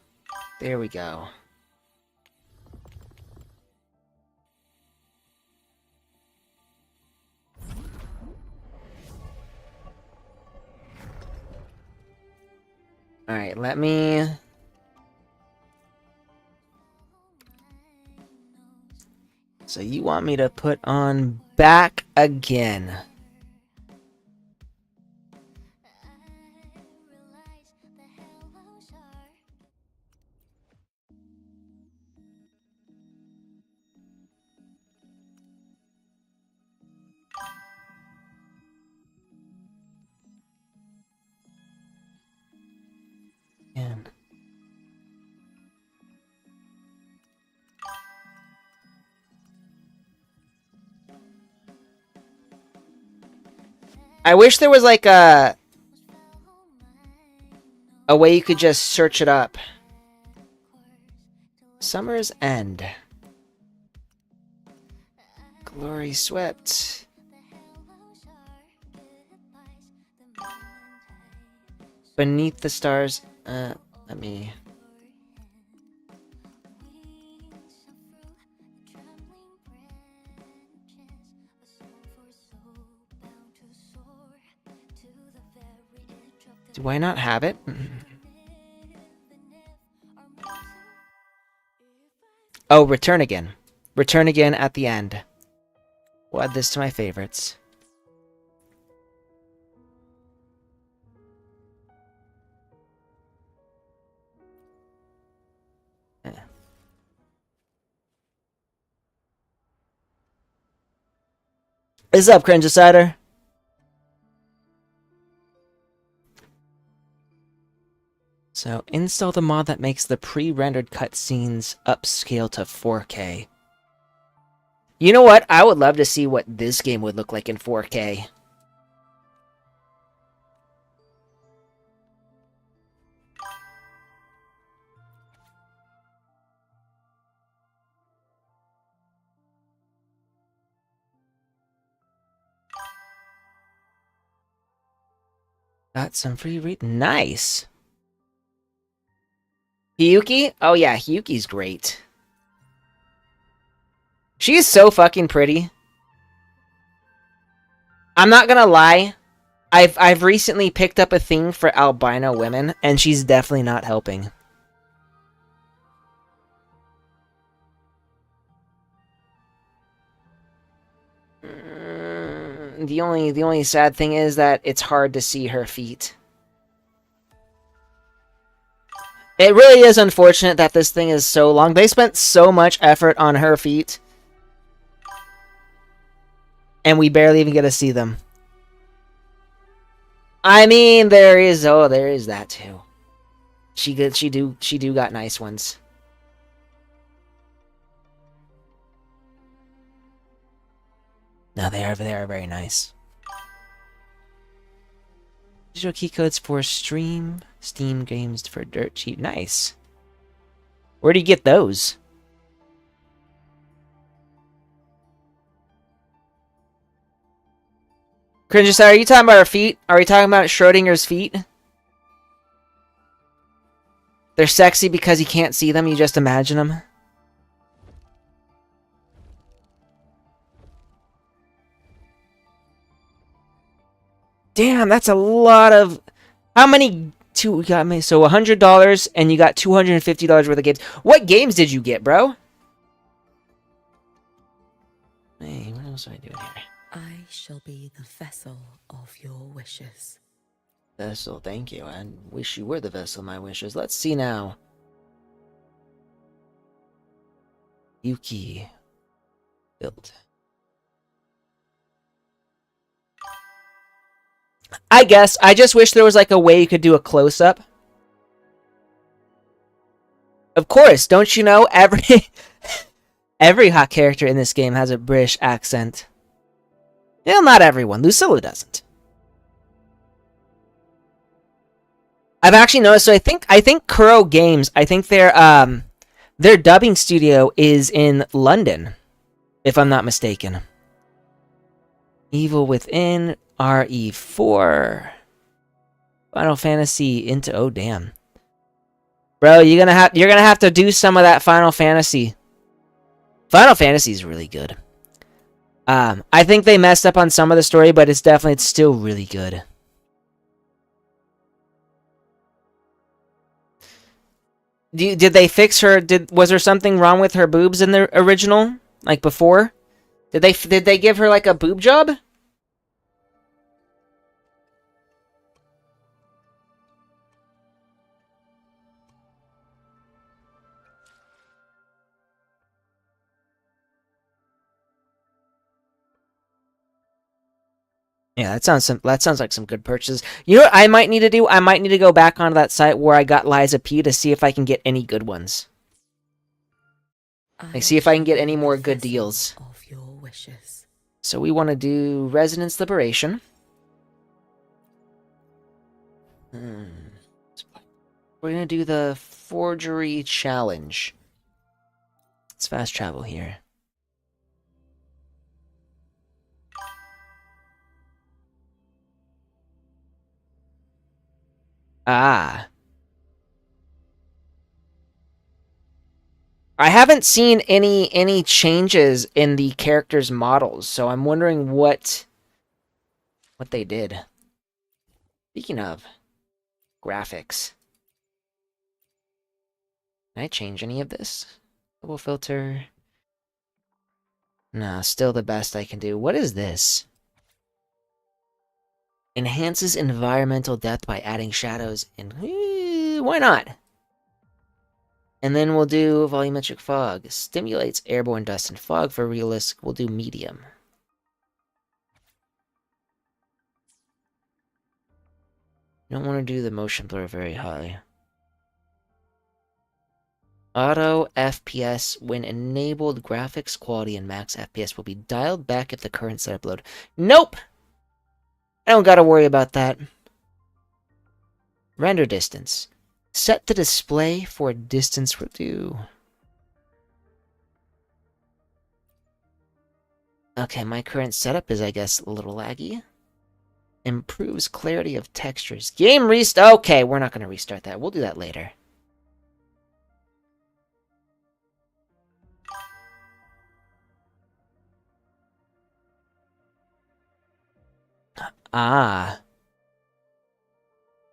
there we go. Alright, let me... So you want me to put on back again? Again. I wish there was like a way you could just search it up. Summer's End. Glory swept. Beneath the stars. Let me... Do I not have it? Oh, return again. Return again at the end. We'll add this to my favorites. What's up, Cringe Decider? So, install the mod that makes the pre-rendered cutscenes upscale to 4K. You know what? I would love to see what this game would look like in 4K. Got some free read. Nice. Hiyuki? Oh yeah, Hiyuki's great. She's so fucking pretty. I'm not gonna lie. I've recently picked up a thing for albino women, and she's definitely not helping. The only sad thing is that it's hard to see her feet. It really is unfortunate that this thing is so long. They spent so much effort on her feet. And we barely even get to see them. I mean, there is that too. She do got nice ones. No, they are very nice. Digital key codes for Steam games for dirt cheap. Nice. Where do you get those? Cringe, are you talking about our feet? Are we talking about Schrodinger's feet? They're sexy because you can't see them, you just imagine them. Damn, that's a lot of... How many... Two got me? So $100 and you got $250 worth of games. What games did you get, bro? Hey, what else am I doing here? I shall be the vessel of your wishes. Vessel, thank you. I wish you were the vessel of my wishes. Let's see now. Yuki. Build. I guess. I just wish there was like a way you could do a close-up. Of course, don't you know every hot character in this game has a British accent. Well, not everyone. Lucilla doesn't. I've actually noticed. So I think Kuro Games. I think their dubbing studio is in London, if I'm not mistaken. Evil Within, RE4, Final Fantasy into. Oh damn, bro, you're gonna have to do some of that Final Fantasy. Final Fantasy is really good. I think they messed up on some of the story, but it's still really good. Did they fix her? Was there something wrong with her boobs in the original, like before? Did they give her like a boob job? Yeah, that sounds like some good purchases. You know what I might need to do? I might need to go back onto that site where I got Liza P to see if I can get any good ones. Like, see if I can get any more good deals. Of your wishes. So we want to do Resonance Liberation. We're gonna do the Forgery Challenge. Let's fast travel here. Ah. I haven't seen any changes in the characters' models, so I'm wondering what they did. Speaking of graphics, can I change any of this? Double filter. No, still the best I can do. What is this? Enhances environmental depth by adding shadows and why not? And then we'll do volumetric fog. Stimulates airborne dust and fog. For realistic, we'll do medium. Don't want to do the motion blur very high. Auto FPS. When enabled, graphics quality and max FPS will be dialed back if the current setup load. Nope! I don't gotta worry about that. Render distance. Set the display for distance review. Okay, my current setup is, I guess, a little laggy. Improves clarity of textures. Game restart. Okay, we're not going to restart that. We'll do that later. Ah.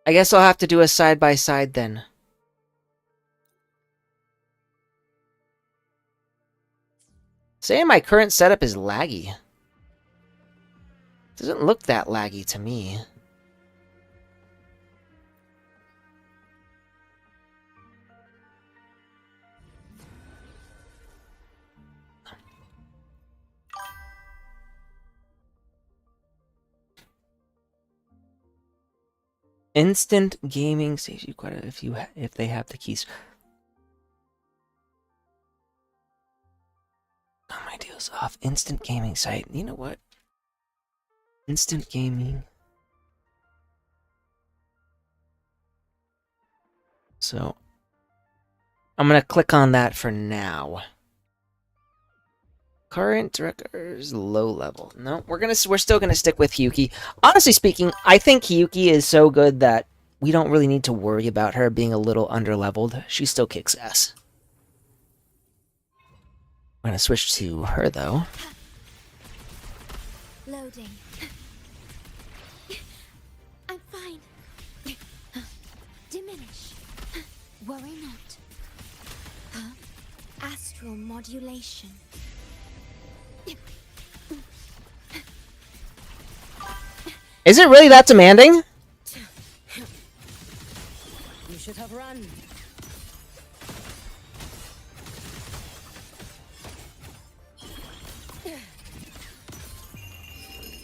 I guess I'll have to do a side-by-side then. Saying my current setup is laggy. Doesn't look that laggy to me. Instant gaming saves you quite a if they have the keys. Oh, my deal's off. Instant gaming site. You know what? Instant gaming. So I'm gonna click on that for now. Current records, low level. No, we're still gonna stick with Hyuki. Honestly speaking, I think Hyuki is so good that we don't really need to worry about her being a little underleveled. She still kicks ass. I'm gonna switch to her though. Loading. I'm fine. Diminish. Worry not. Astral modulation. Is it really that demanding? You should have run.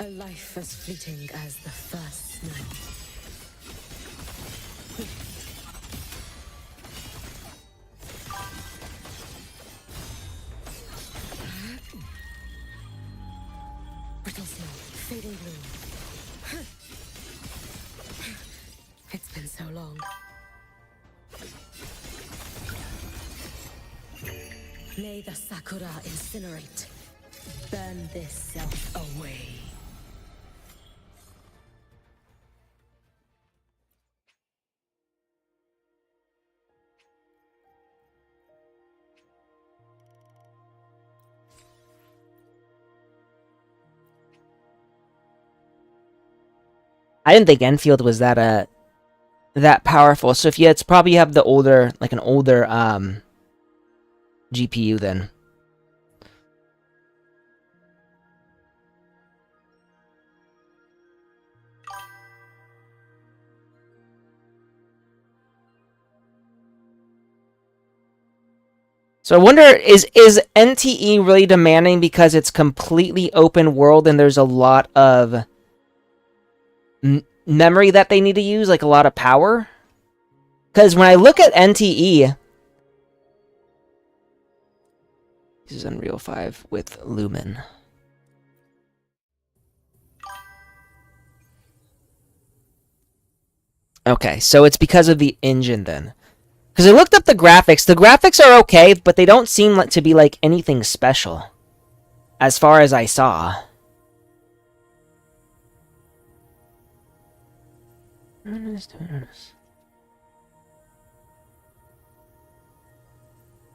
A life as fleeting as the first snow. Brittle snow, fading bloom. It's been so long. May the Sakura incinerate. Burn this self away. I didn't think Enfield was that powerful. So if you it's probably have the older like an older GPU then. So I wonder, is NTE really demanding because it's completely open world and there's a lot of memory that they need to use, like a lot of power? Because when I look at NTE, this is Unreal 5 with Lumen. Okay, so it's because of the engine then. Because I looked up the graphics. The graphics are okay, but they don't seem like to be like anything special, as far as I saw. And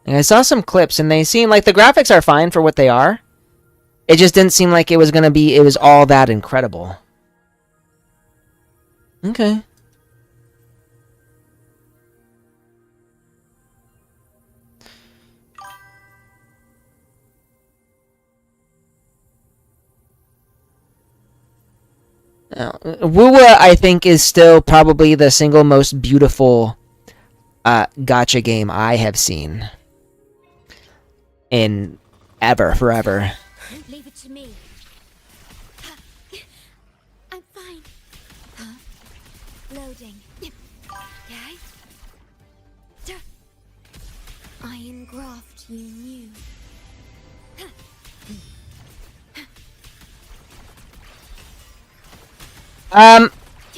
I saw some clips, and they seem like the graphics are fine for what they are. It just didn't seem like it was gonna be. It was all that incredible. Okay. Wuwa, I think, is still probably the single most beautiful gacha game I have seen in forever. Leave it to me. I'm fine. Huh? Loading. Okay. Iron graft you knew.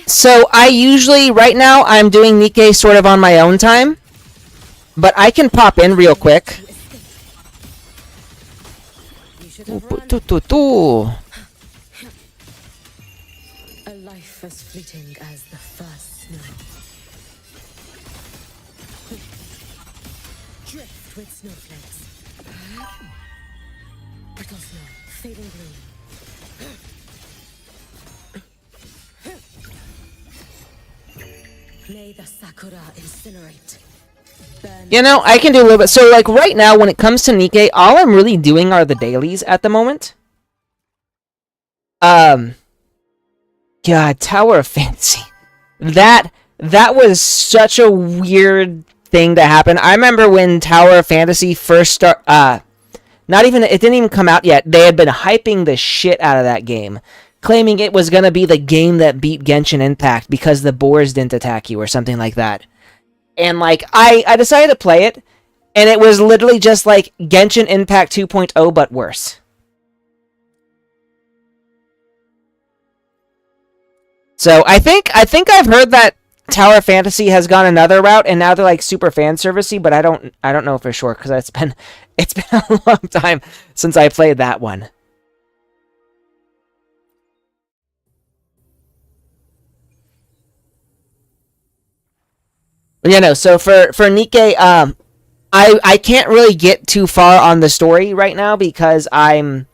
So I usually, right now, I'm doing Nikkei sort of on my own time, but I can pop in real quick. You should have run. A life as fleeting as the first snow. Drift with snowflakes. Brittle snow, fading bloom. May the Sakura incinerate. Burn. You know, I can do a little bit. So, like, right now, when it comes to Nikkei, all I'm really doing are the dailies at the moment. God, Tower of Fantasy. That was such a weird thing to happen. I remember when Tower of Fantasy first it didn't even come out yet. They had been hyping the shit out of that game, claiming it was going to be the game that beat Genshin Impact because the boars didn't attack you or something like that. And, like, I decided to play it, and it was literally just like Genshin Impact 2.0, but worse. So, I think I've heard that Tower Fantasy has gone another route, and now they're, like, super fan servicey, but I don't know for sure, because it's been a long time since I played that one. You know, so for Nikkei, I can't really get too far on the story right now because I'm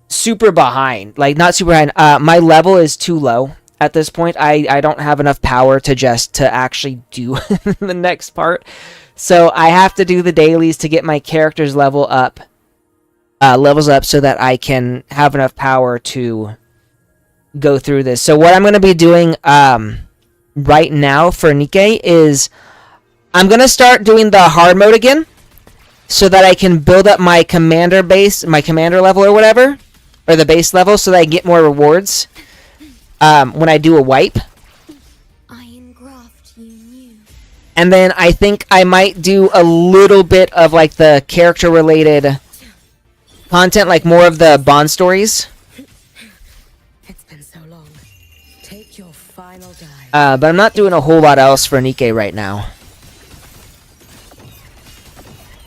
super behind. Like, not super behind. My level is too low at this point. I don't have enough power to actually do the next part. So I have to do the dailies to get my character's levels up so that I can have enough power to go through this. So what I'm going to be doing right now for Nikkei is I'm going to start doing the hard mode again so that I can build up my commander level or whatever, or the base level, so that I get more rewards when I do a wipe. Iron graft you knew. And then I think I might do a little bit of like the character related content, like more of the Bond stories. It's been so long. Take your fight. final dive. But I'm not doing a whole lot else for Nikke right now.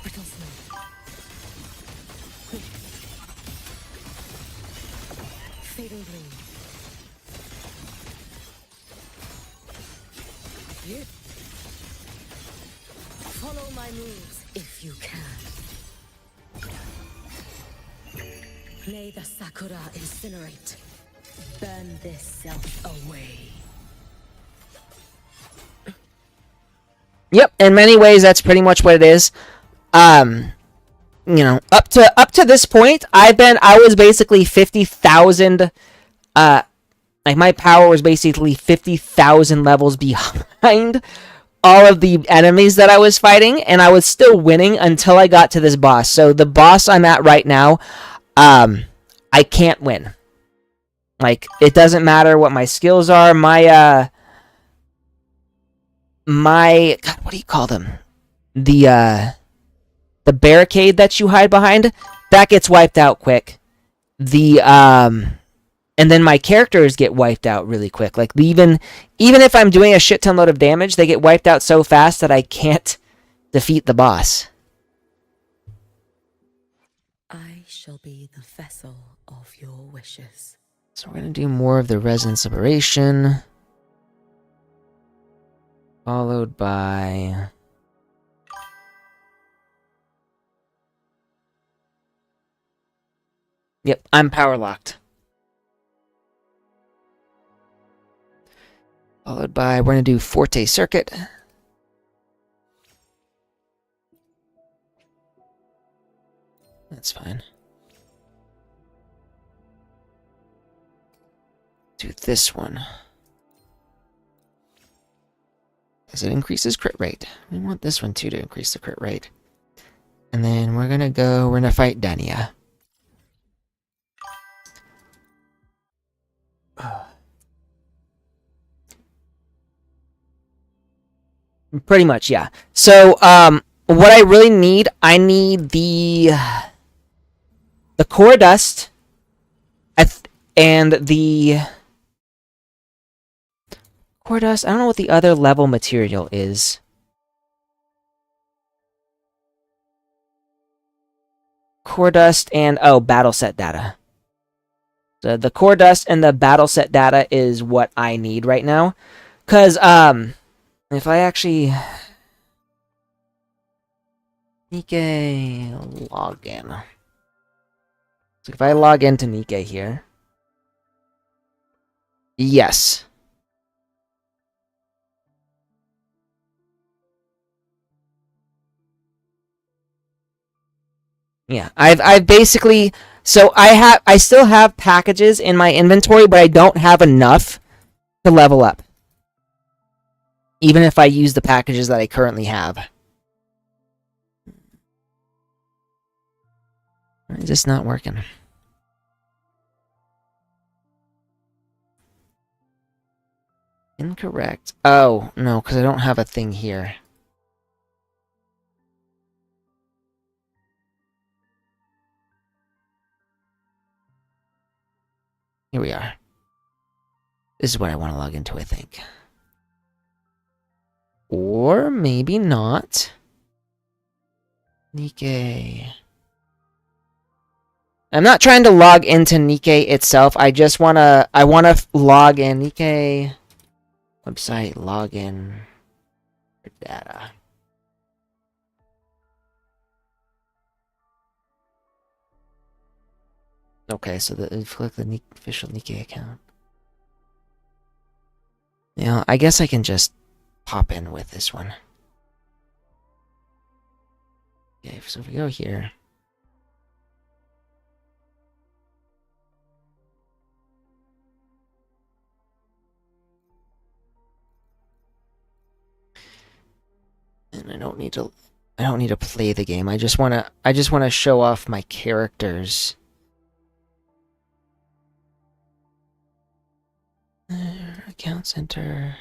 Brittle smooth. Fading bloom. You. Follow my moves if you can. May the Sakura incinerate. Burn this self away. Yep, in many ways that's pretty much what it is. You know, up to this point, I was basically 50,000 like my power was basically 50,000 levels behind all of the enemies that I was fighting, and I was still winning until I got to this boss. So the boss I'm at right now, I can't win. Like, it doesn't matter what my skills are. My God, what do you call them? The barricade that you hide behind, that gets wiped out quick. And then my characters get wiped out really quick. Like, even if I'm doing a shit ton load of damage, they get wiped out so fast that I can't defeat the boss. I shall be the vessel of your wishes. So we're going to do more of the Resonance Liberation. Followed by... Yep, I'm power locked. Followed by, we're going to do Forte Circuit. That's fine. Do this one. Because it increases crit rate. We want this one too to increase the crit rate. And then we're going to fight Dania. Pretty much, yeah. So, what I really need, I need the core dust, and the core dust. I don't know what the other level material is. Core dust and battle set data. So the core dust and the battle set data is what I need right now, cause if I actually Nikke login. So if I log into Nikke here. Yes. Yeah, I've basically, so I still have packages in my inventory, but I don't have enough to level up. Even if I use the packages that I currently have. Why is this not working? Incorrect. Oh, no, because I don't have a thing here. Here we are. This is what I want to log into, I think. Or maybe not. Nikke. I'm not trying to log into Nikke itself. I just wanna log in Nikke website login for data. Okay, so click the official Nikke account. Yeah, I guess I can just pop in with this one. Okay, so if we go here. And I don't need to play the game. I just wanna show off my characters. Account center.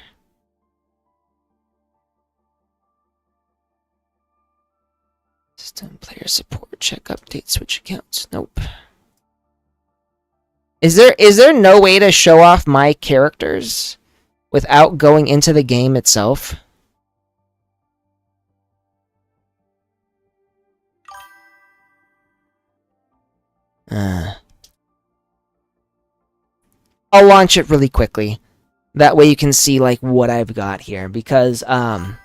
System player support. Check update switch accounts. Nope. Is there no way to show off my characters without going into the game itself. I'll launch it really quickly. That way you can see like what I've got here, because not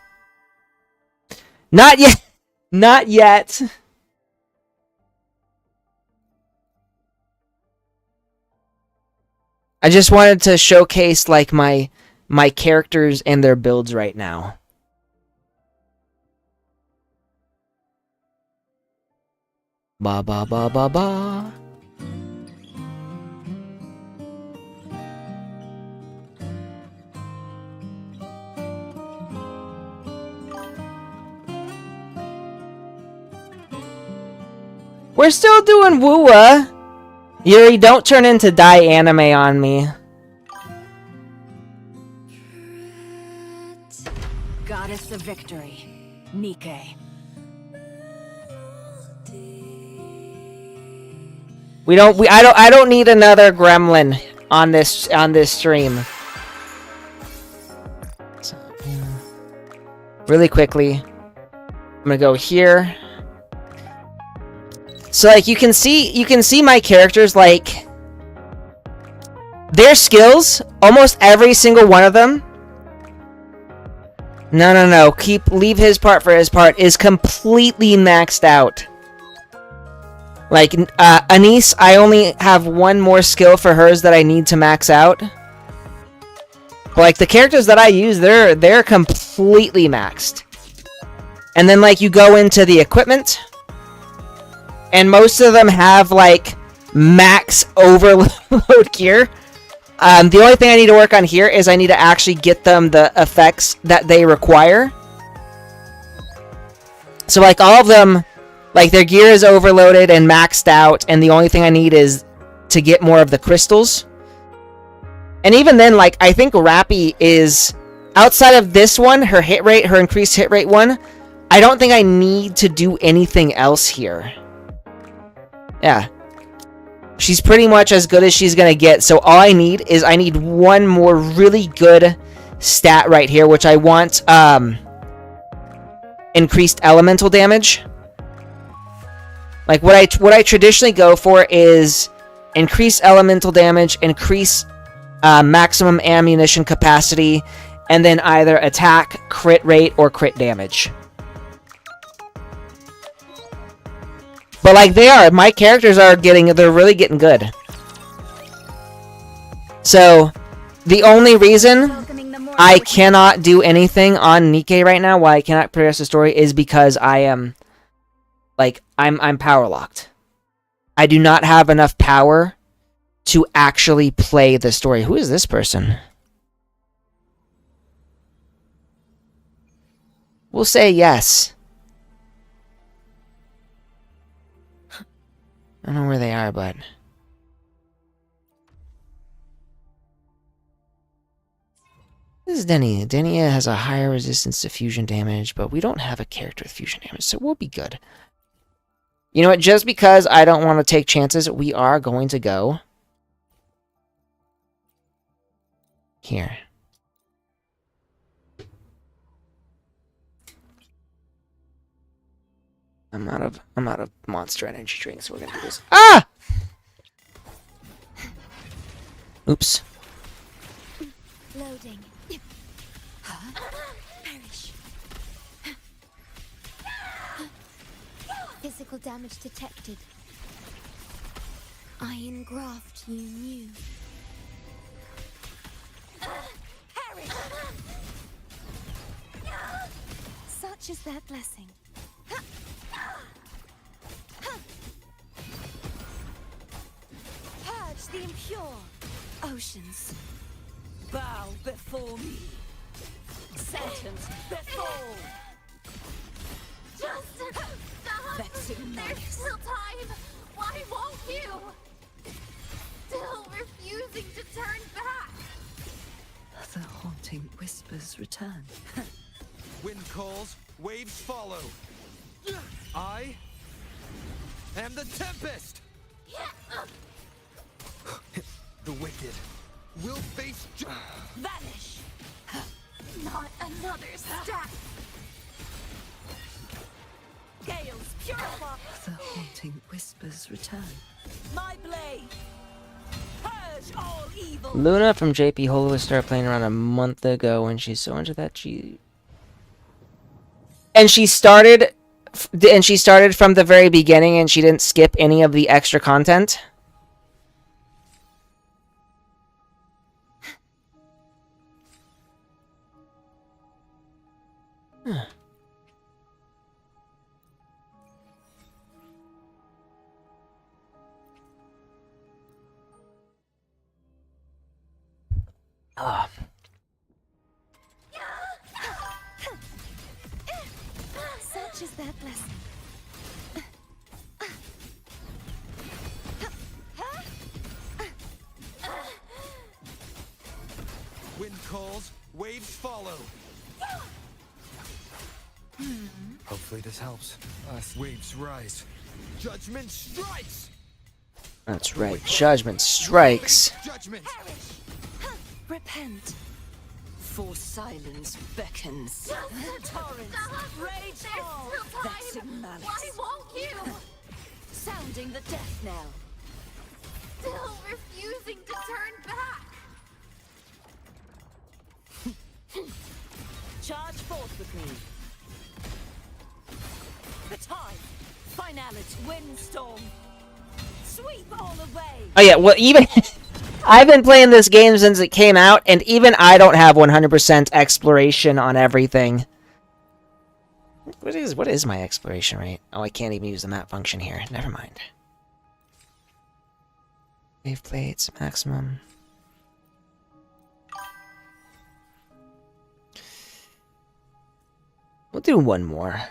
yet. Not yet. I just wanted to showcase like my characters and their builds right now. Ba ba ba ba ba. We're still doing Wuther. Yuri, don't turn into die anime on me. Goddess of victory, Nike. I don't need another gremlin on this stream. So, really quickly, I'm gonna go here. So like you can see my characters, like their skills, almost every single one of them. No. Leave his part for his part, is completely maxed out. Like Anise, I only have one more skill for hers that I need to max out. But like the characters that I use, they're completely maxed. And then like you go into the equipment, and most of them have like max overload gear. The only thing I need to work on here is I need to actually get them the effects that they require. So like all of them, like their gear is overloaded and maxed out, and the only thing I need is to get more of the crystals. And even then, like I think Rappy is, outside of this one, her increased hit rate one, I don't think I need to do anything else here. Yeah. She's pretty much as good as she's gonna get. So all I need is one more really good stat right here, which I want increased elemental damage. Like what I traditionally go for is increase elemental damage, increase maximum ammunition capacity, and then either attack, crit rate, or crit damage. But like my characters they're really getting good. So, the only reason I cannot do anything on Nike right now, why I cannot progress the story, is because I am, like, I'm power locked. I do not have enough power to actually play the story. Who is this person? We'll say yes. I don't know where they are, but... This is Denny. Denny has a higher resistance to fusion damage, but we don't have a character with fusion damage, so we'll be good. You know what? Just because I don't want to take chances, we are going to go... here. I'm out of monster energy drinks, so we're gonna do this. Ah! Oops. Loading. Perish. Physical damage detected. Iron graft you knew. Perish. Such is their blessing. Purge the impure. Oceans. Bow before me. Sentence before. Just stop. There's still time. Why won't you? Still refusing to turn back. The haunting whispers return. Wind calls, waves follow. I am the Tempest! The wicked will face Vanish! another step. Gales, purify. The haunting whispers return. My blade. Purge all evil. Luna from JP Holo started playing around a month ago when she's so into that she... And she started from the very beginning and she didn't skip any of the extra content? Huh. Ah. Such is that blessing. Wind calls, waves follow. Hopefully this helps. Waves rise. Judgment strikes! That's right. Judgment strikes. Judgment! Repent. For silence beckons. Torrents, rage fall. Vexing malice. Why won't you? Sounding the death knell. Still refusing to turn back. Charge forth with me. The time. Finality. Windstorm. Sweep all away. Oh yeah, well even... I've been playing this game since it came out, and even I don't have 100% exploration on everything. What is my exploration rate? Oh, I can't even use the map function here. Never mind. Wave plates, maximum. We'll do one more.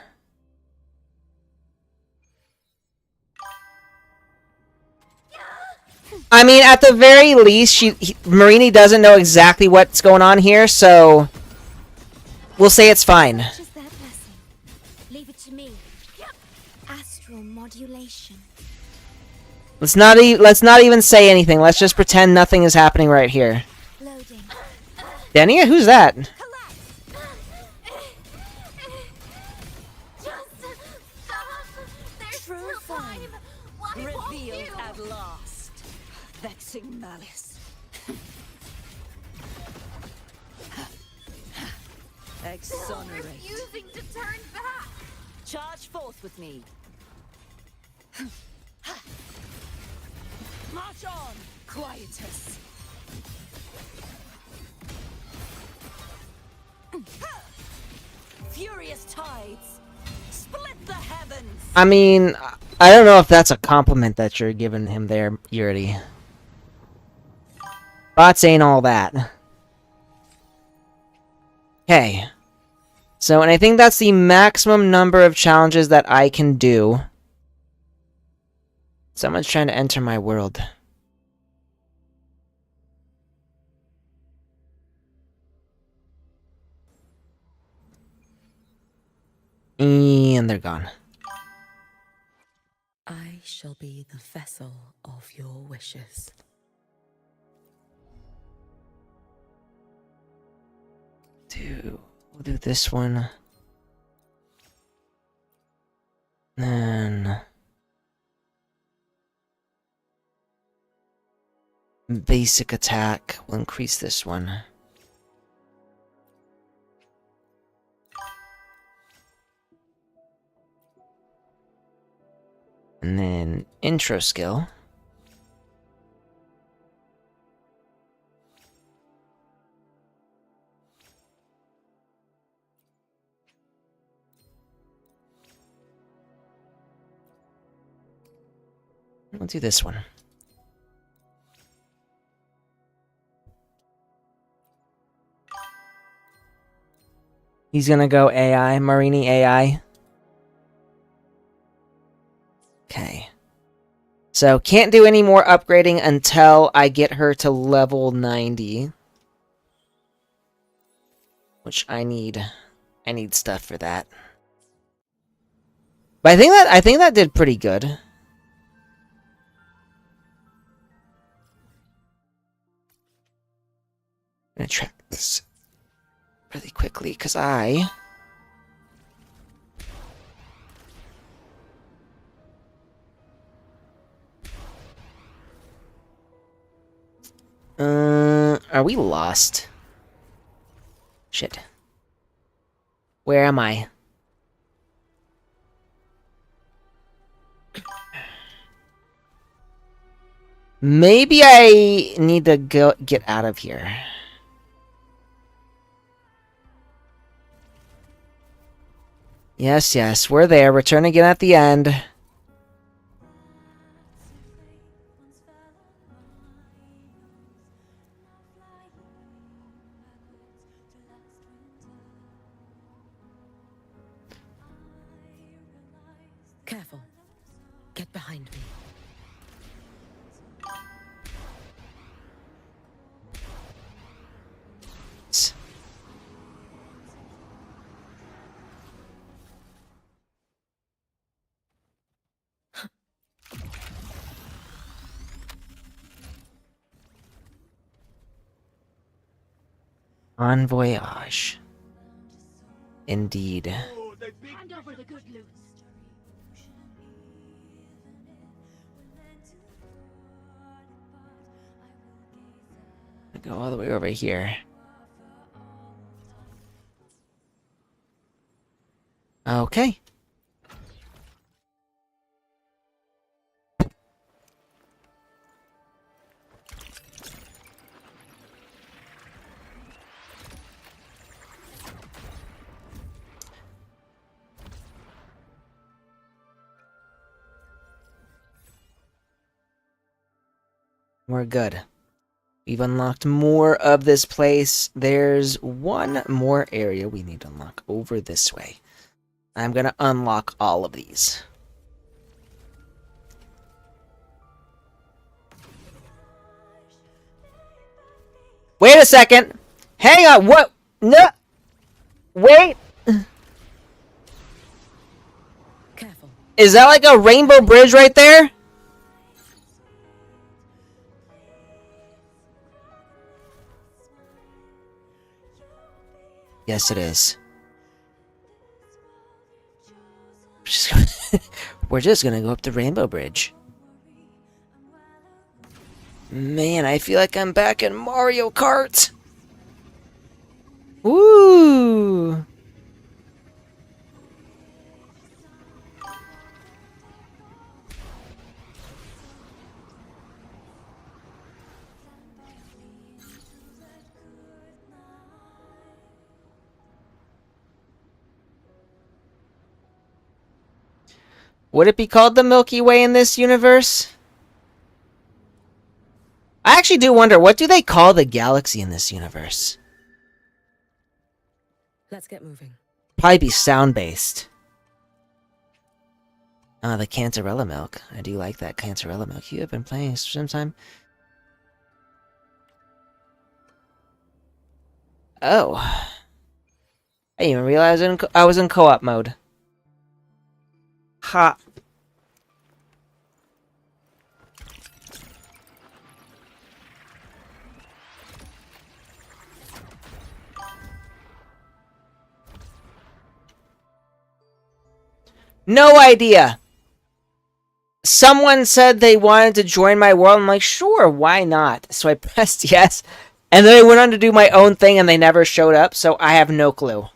I mean, at the very least, Marini doesn't know exactly what's going on here, so we'll say it's fine. Such is that blessing. Leave it to me. Astral modulation. Let's not even say anything. Let's just pretend nothing is happening right here. Loading. Denia, who's that? Just stop. There's True still form. time. Why won't Revealed you? at last. Vexing malice. Still Exonerate. refusing to turn back. Charge forth with me. March on, quietus. Furious tides. Split the heavens. I mean, I don't know if that's a compliment that you're giving him there, Yurity. Bots ain't all that. Okay. So, and I think that's the maximum number of challenges that I can do. Someone's trying to enter my world. And they're gone. I shall be the vessel of your wishes. We'll do this one. Then... basic attack. We'll increase this one. And then intro skill. We'll do this one. He's gonna go AI, Marini AI. Okay. So, can't do any more upgrading until I get her to level 90. Which I need stuff for that. But I think that did pretty good. I'm gonna track this. really quickly, because I... Are we lost? Shit. Where am I? Maybe I need to get out of here. Yes, yes, we're there. Return again at the end. Careful. Get behind me. Bon voyage. Indeed. Hand over the good loot. Go all the way over here. Okay. We're good. We've unlocked more of this place. There's one more area we need to unlock over this way. I'm gonna unlock all of these. Wait a second! Hang on, what? No! Wait! Careful. Is that like a rainbow bridge right there? Yes, it is. We're just gonna go up the rainbow bridge. Man, I feel like I'm back in Mario Kart. Woo! Would it be called the Milky Way in this universe? I actually do wonder, what do they call the galaxy in this universe? Let's get moving. Probably be sound-based. The Cantarella milk. I do like that Cantarella milk. You have been playing sometime. Oh. I didn't even realize I was in co-op mode. Ha. No idea. Someone said they wanted to join my world. I'm like, sure, why not? So I pressed yes. And then I went on to do my own thing and they never showed up, so I have no clue.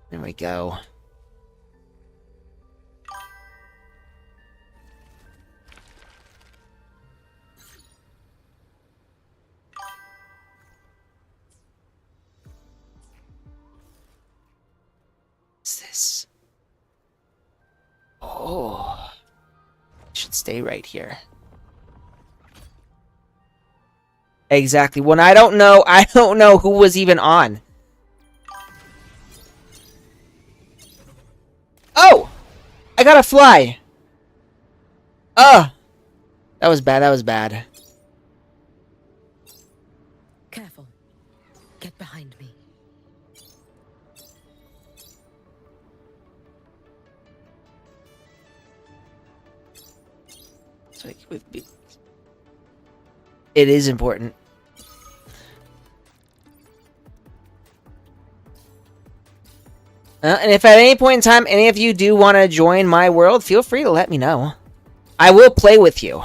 There we go. What's this? Oh. Should stay right here. Exactly. When I don't know who was even on. Oh! I gotta fly! Ugh! That was bad, that was bad. Careful. Get behind me. So it is important. And if at any point in time any of you do want to join my world, feel free to let me know. I will play with you.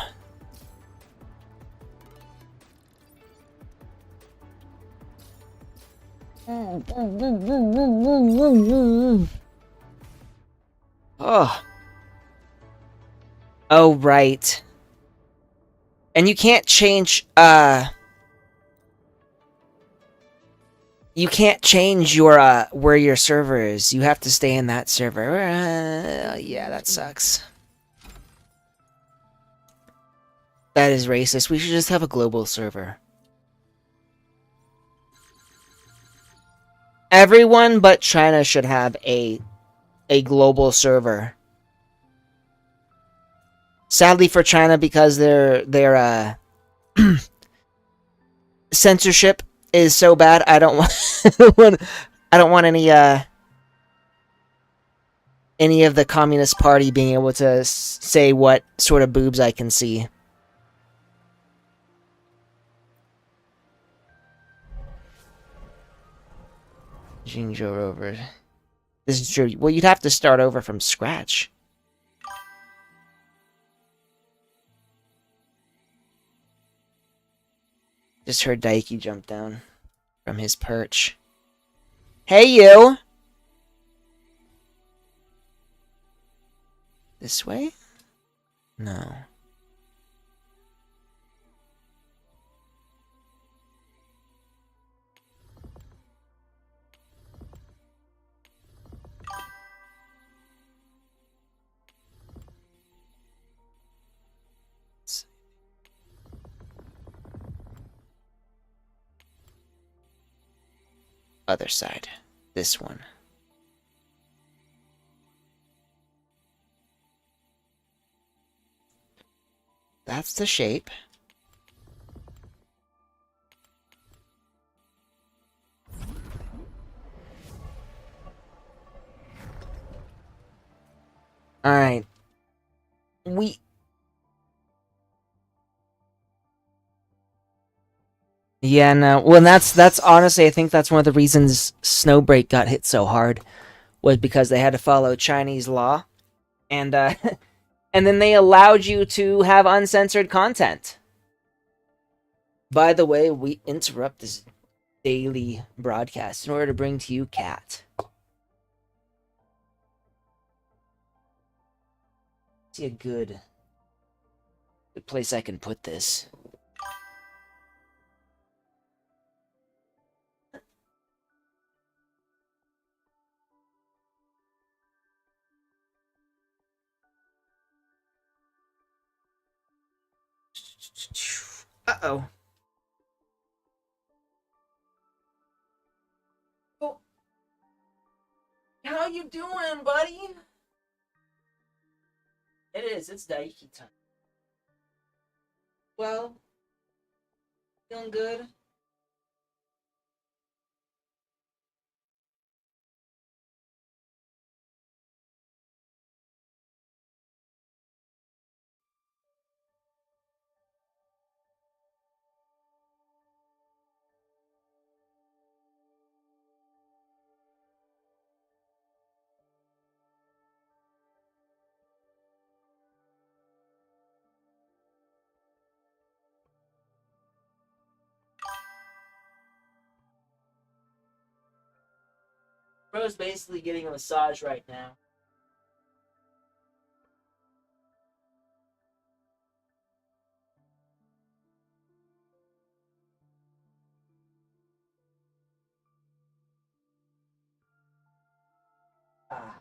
Oh. Oh, right. And you can't change, you can't change your, where your server is. You have to stay in that server. Yeah, that sucks. That is racist. We should just have a global server. Everyone but China should have a global server. Sadly for China, because their censorship is so bad, I don't want I don't want any of the Communist Party being able to say what sort of boobs I can see. Jinzhou Rover. This is true. Well, you'd have to start over from scratch. Just heard Daiki jump down from his perch. Hey, you! This way? No. Other side. This one. That's the shape. Alright. Yeah, no. Well, that's honestly, I think that's one of the reasons Snowbreak got hit so hard, was because they had to follow Chinese law, and and then they allowed you to have uncensored content. By the way, we interrupt this daily broadcast in order to bring to you Cat. See a good place I can put this. Uh-oh. Oh. How you doing, buddy? It is. It's Daiki time. Well, feeling good? Bro's basically getting a massage right now. Ah.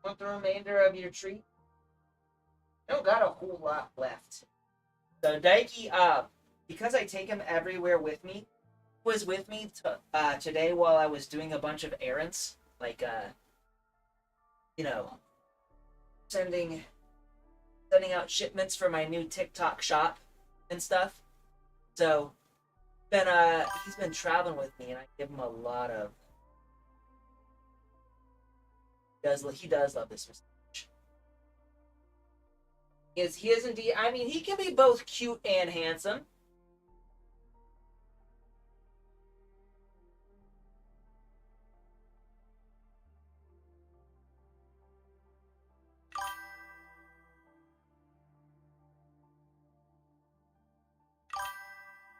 Want the remainder of your treat? I don't got a whole lot left. So Daiki, because I take him everywhere with me, was with me today while I was doing a bunch of errands, like you know, sending sending out shipments for my new TikTok shop and stuff. So been he's been traveling with me, and I give him a lot of. He does love this message. He is indeed. I mean, he can be both cute and handsome.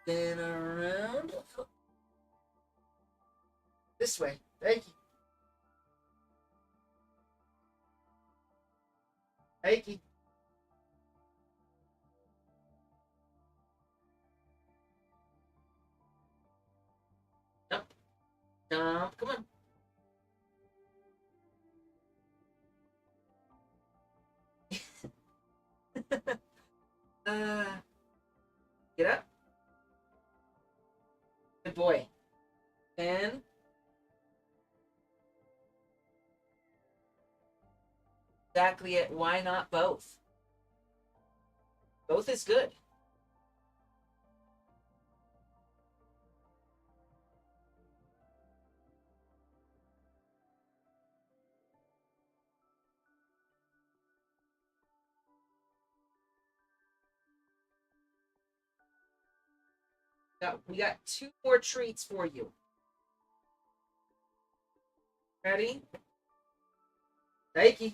Then around this way. Thank you. Thank you. Jump. Jump. Come on. uh, get up. Good boy. And exactly it. Why not both? Both is good. We got two more treats for you. Ready? Thank you.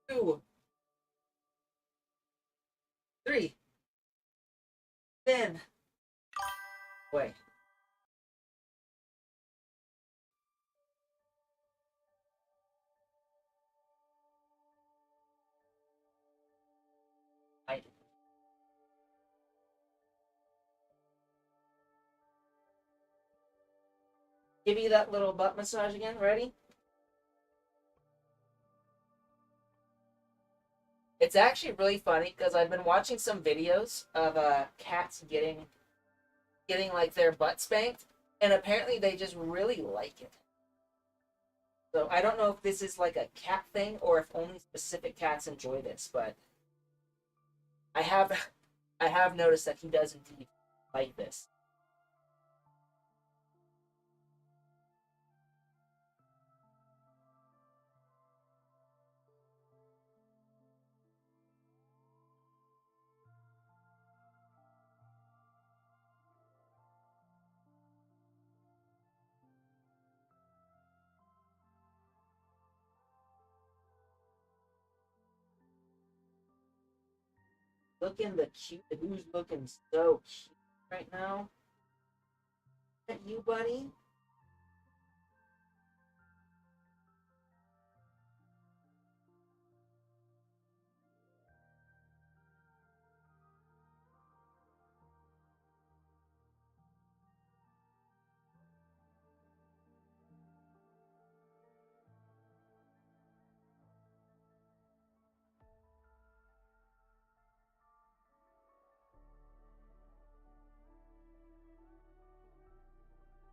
Two. Three. Then. Wait. I give you that little butt massage again. Ready? It's actually really funny because I've been watching some videos of cats getting like their butt spanked, and apparently they just really like it. So I don't know if this is like a cat thing or if only specific cats enjoy this, but I have I have noticed that he does indeed like this. Looking the cute. Who's looking so cute right now? Is that you, buddy?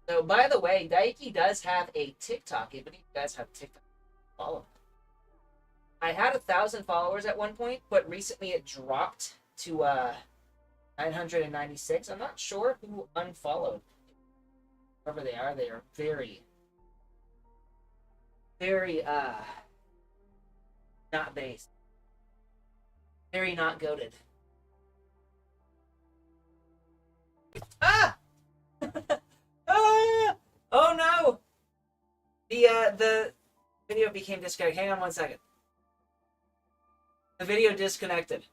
So, by the way, Daiki does have a TikTok. If any of you guys have TikTok, follow him. I had 1,000 followers at one point, but recently it dropped to 996. I'm not sure who unfollowed. Whoever they are very, very not based. Very not goaded. Ah! Ah! Oh no! The video became disconnected. Hang on 1 second. The video disconnected.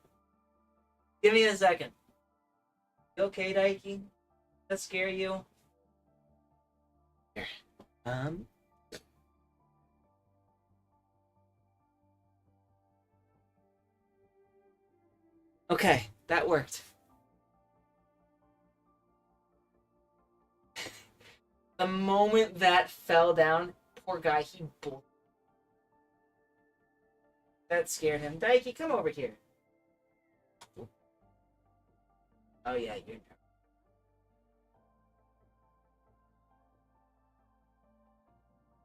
Give me a second. You okay, Daiki? That scare you? Here. Okay, that worked. The moment that fell down, poor guy, that scared him. Daiki, come over here. Oh yeah, you're.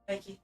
Daiki.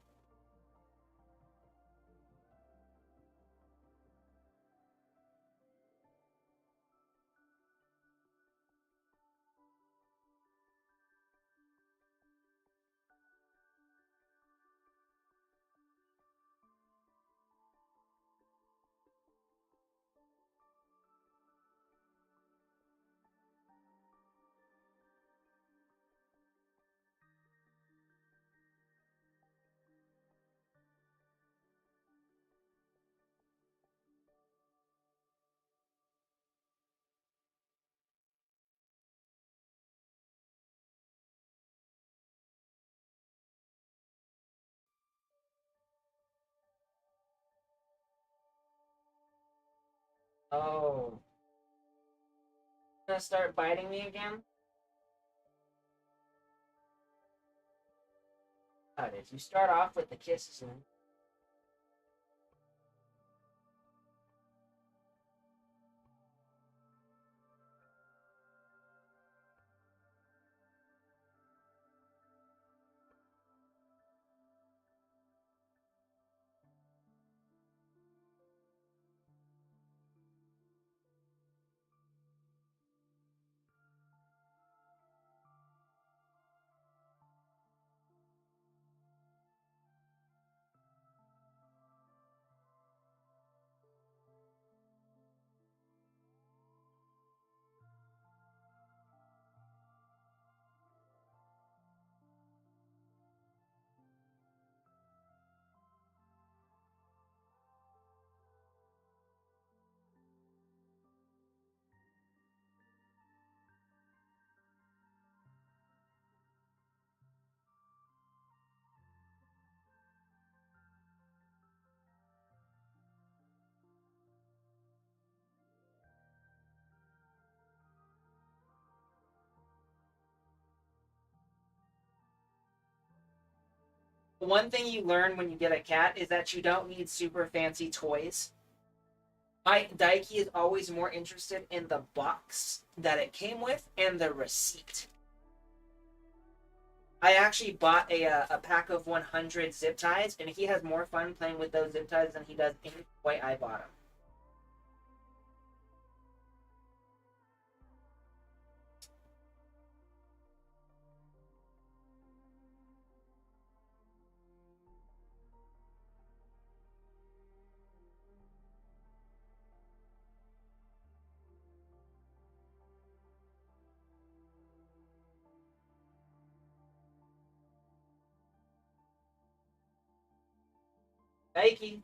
Oh. Gonna start biting me again? How did you start off with the kisses and one thing you learn when you get a cat is that you don't need super fancy toys. My Daiki is always more interested in the box that it came with and the receipt. I actually bought a pack of 100 zip ties, and he has more fun playing with those zip ties than he does any toy I bought him. Daiki.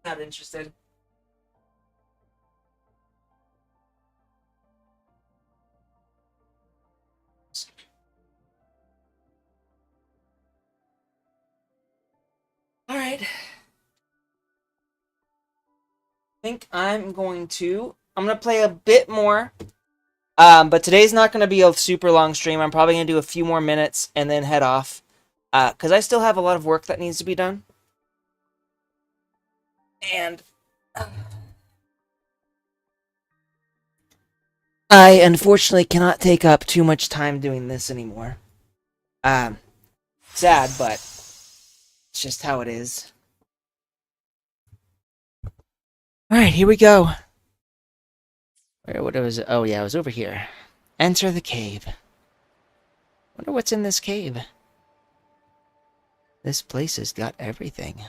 Not interested. Alright. I think I'm going to play a bit more. But today's not gonna be a super long stream. I'm probably gonna do a few more minutes and then head off. Because I still have a lot of work that needs to be done. And I unfortunately cannot take up too much time doing this anymore. Sad, but it's just how it is. Alright, here we go. What was it? Oh yeah, it was over here. Enter the cave. Wonder what's in this cave. This place has got everything.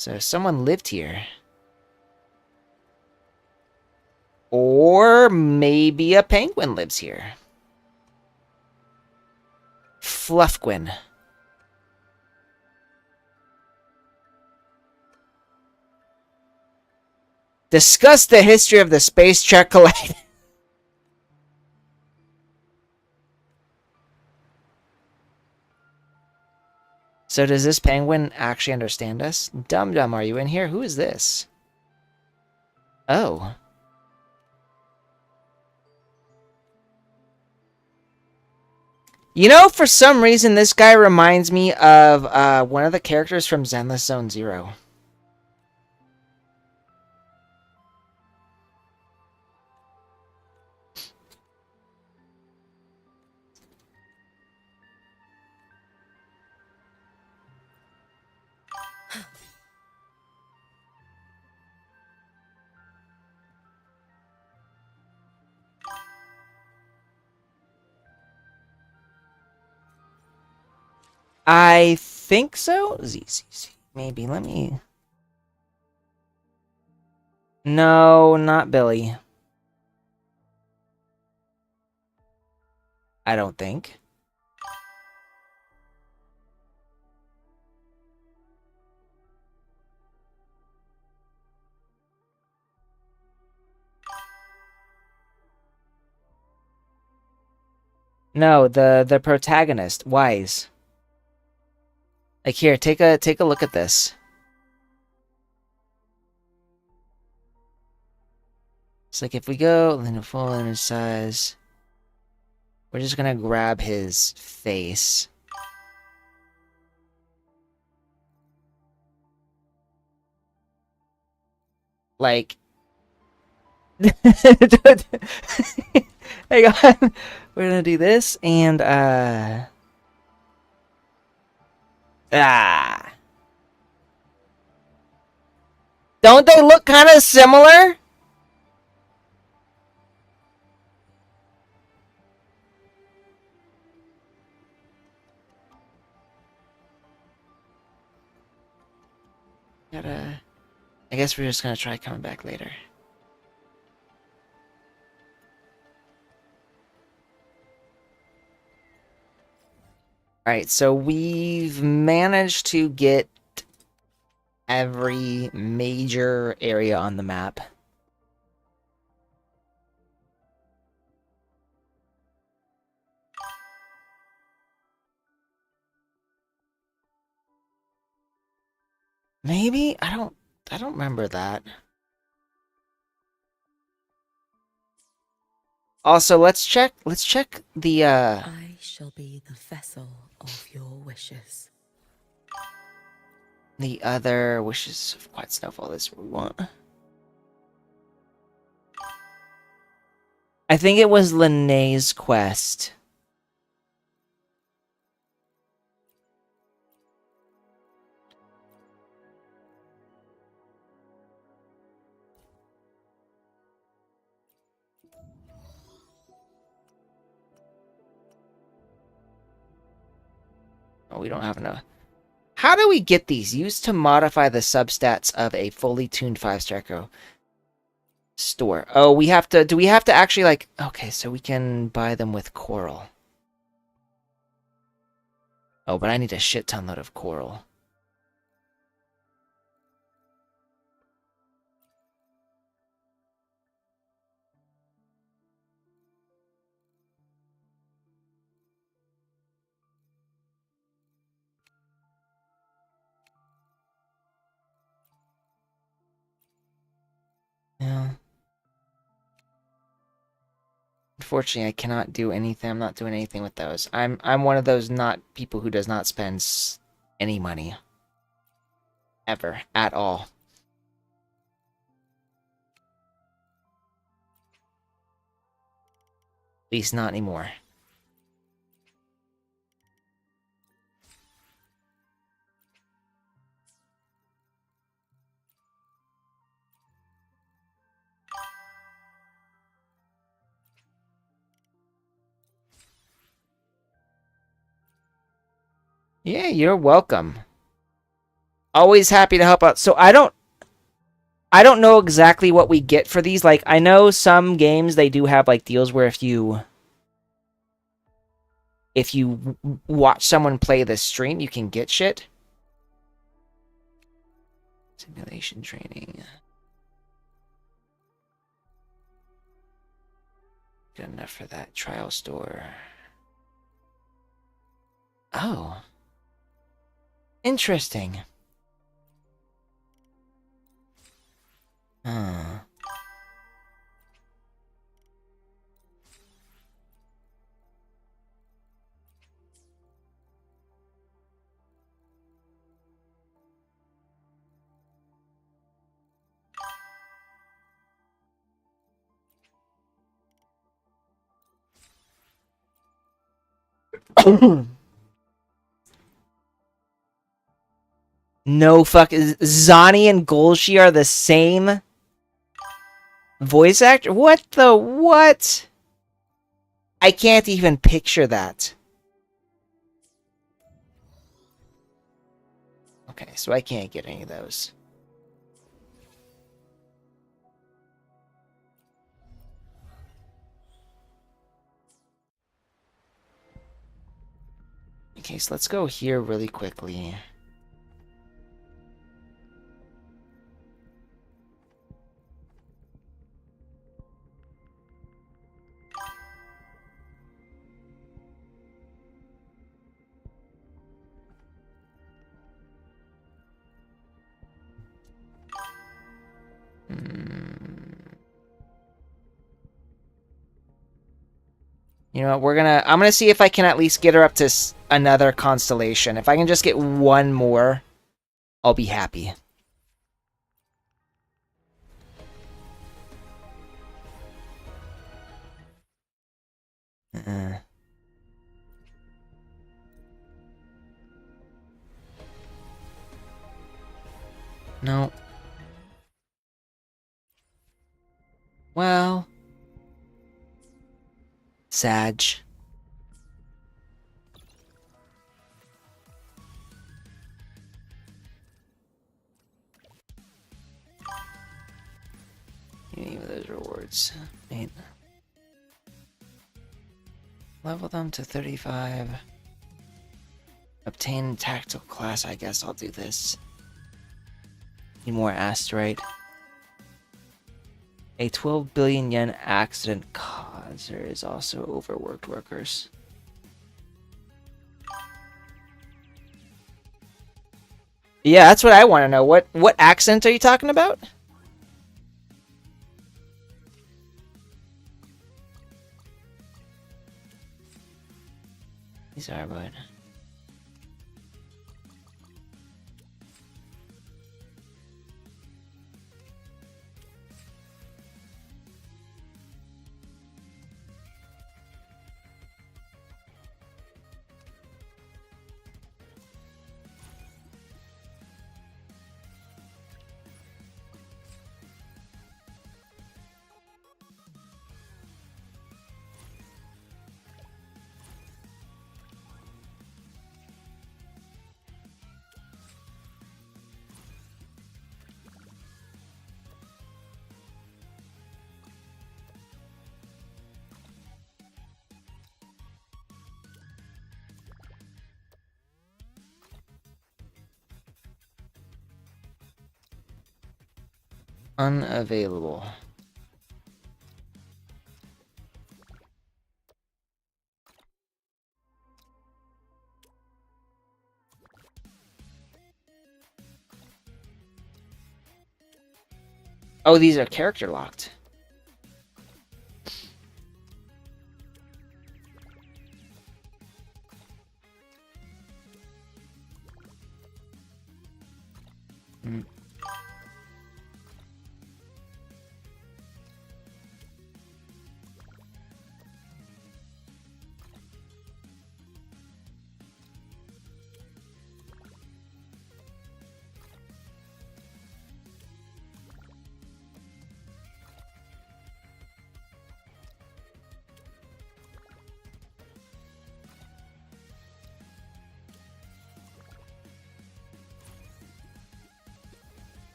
So someone lived here. Or maybe a penguin lives here. Fluffquin. Discuss the history of the Space Trek Collective. So does this penguin actually understand us? Dum Dum, are you in here? Who is this? Oh. You know, for some reason, this guy reminds me of one of the characters from Zenless Zone Zero. I think so? ZZZ. Maybe, let me... No, not Billy. I don't think. No, the protagonist, Wise. Like here, take a look at this. It's like if we go in a full image size, we're just gonna grab his face. Like, hang on, we're gonna do this and don't they look kind of similar? Gotta. I guess we're just gonna try coming back later. Alright, so we've managed to get every major area on the map. Maybe? I don't remember that. Also, let's check the I shall be the vessel of your wishes. the other wishes of Quiet Snowfall. This is what we want. I think it was Linnea's quest. Oh, we don't have enough. How do we get these? Used to modify the substats of a fully tuned 5-star Echo store. Oh, we have to... Do we have to actually, like... Okay, so we can buy them with coral. Oh, but I need a shit ton load of coral. Yeah. Unfortunately, I cannot do anything. I'm not doing anything with those. I'm one of those not people who does not spend any money. Ever. At all. At least not anymore. Yeah, you're welcome. Always happy to help out. So I don't know exactly what we get for these. Like, I know some games they do have like deals where if you watch someone play the stream, you can get shit. Simulation training. Good enough for that. Trial store. Oh. Interesting. Huh. No fuck. Zani and Golshi are the same voice actor? What the what? I can't even picture that. Okay, so I can't get any of those. Okay, so let's go here really quickly. You know, I'm gonna see if I can at least get her up to another constellation. If I can just get one more, I'll be happy. No. Well. Sag. Any of those rewards. Ain't. Level them to 35. Obtain tactical class. I guess I'll do this. Need more asteroid. A 12 billion yen accident causer is also overworked workers. Yeah, that's what I want to know. What accident are you talking about? These are, but... Unavailable. Oh, these are character locked. Hmm.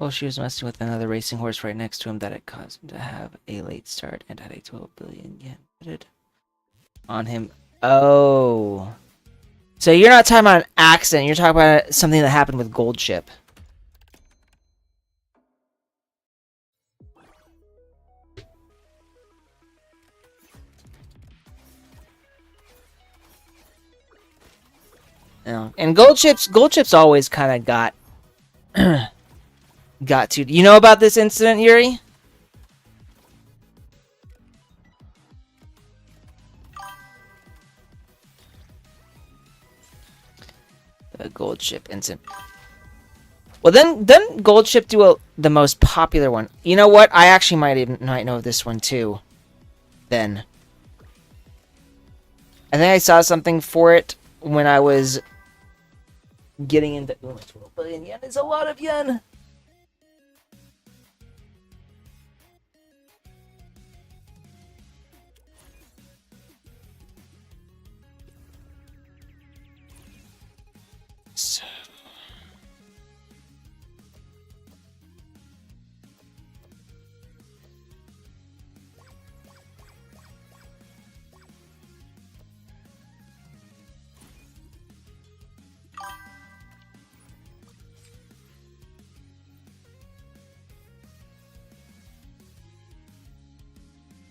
Well, she was messing with another racing horse right next to him that it caused him to have a late start and had a 12 billion yen bidded on him. Oh. So you're not talking about an accident, you're talking about something that happened with Gold Ship. No. And Gold Ship's always kind of got to. You know about this incident, Yuri? The Gold Ship incident. Well, then Gold Ship do the most popular one. You know what? I actually might know this one too. Then. I think I saw something for it when I was getting into... Oh, 12 billion yen is a lot of yen! So...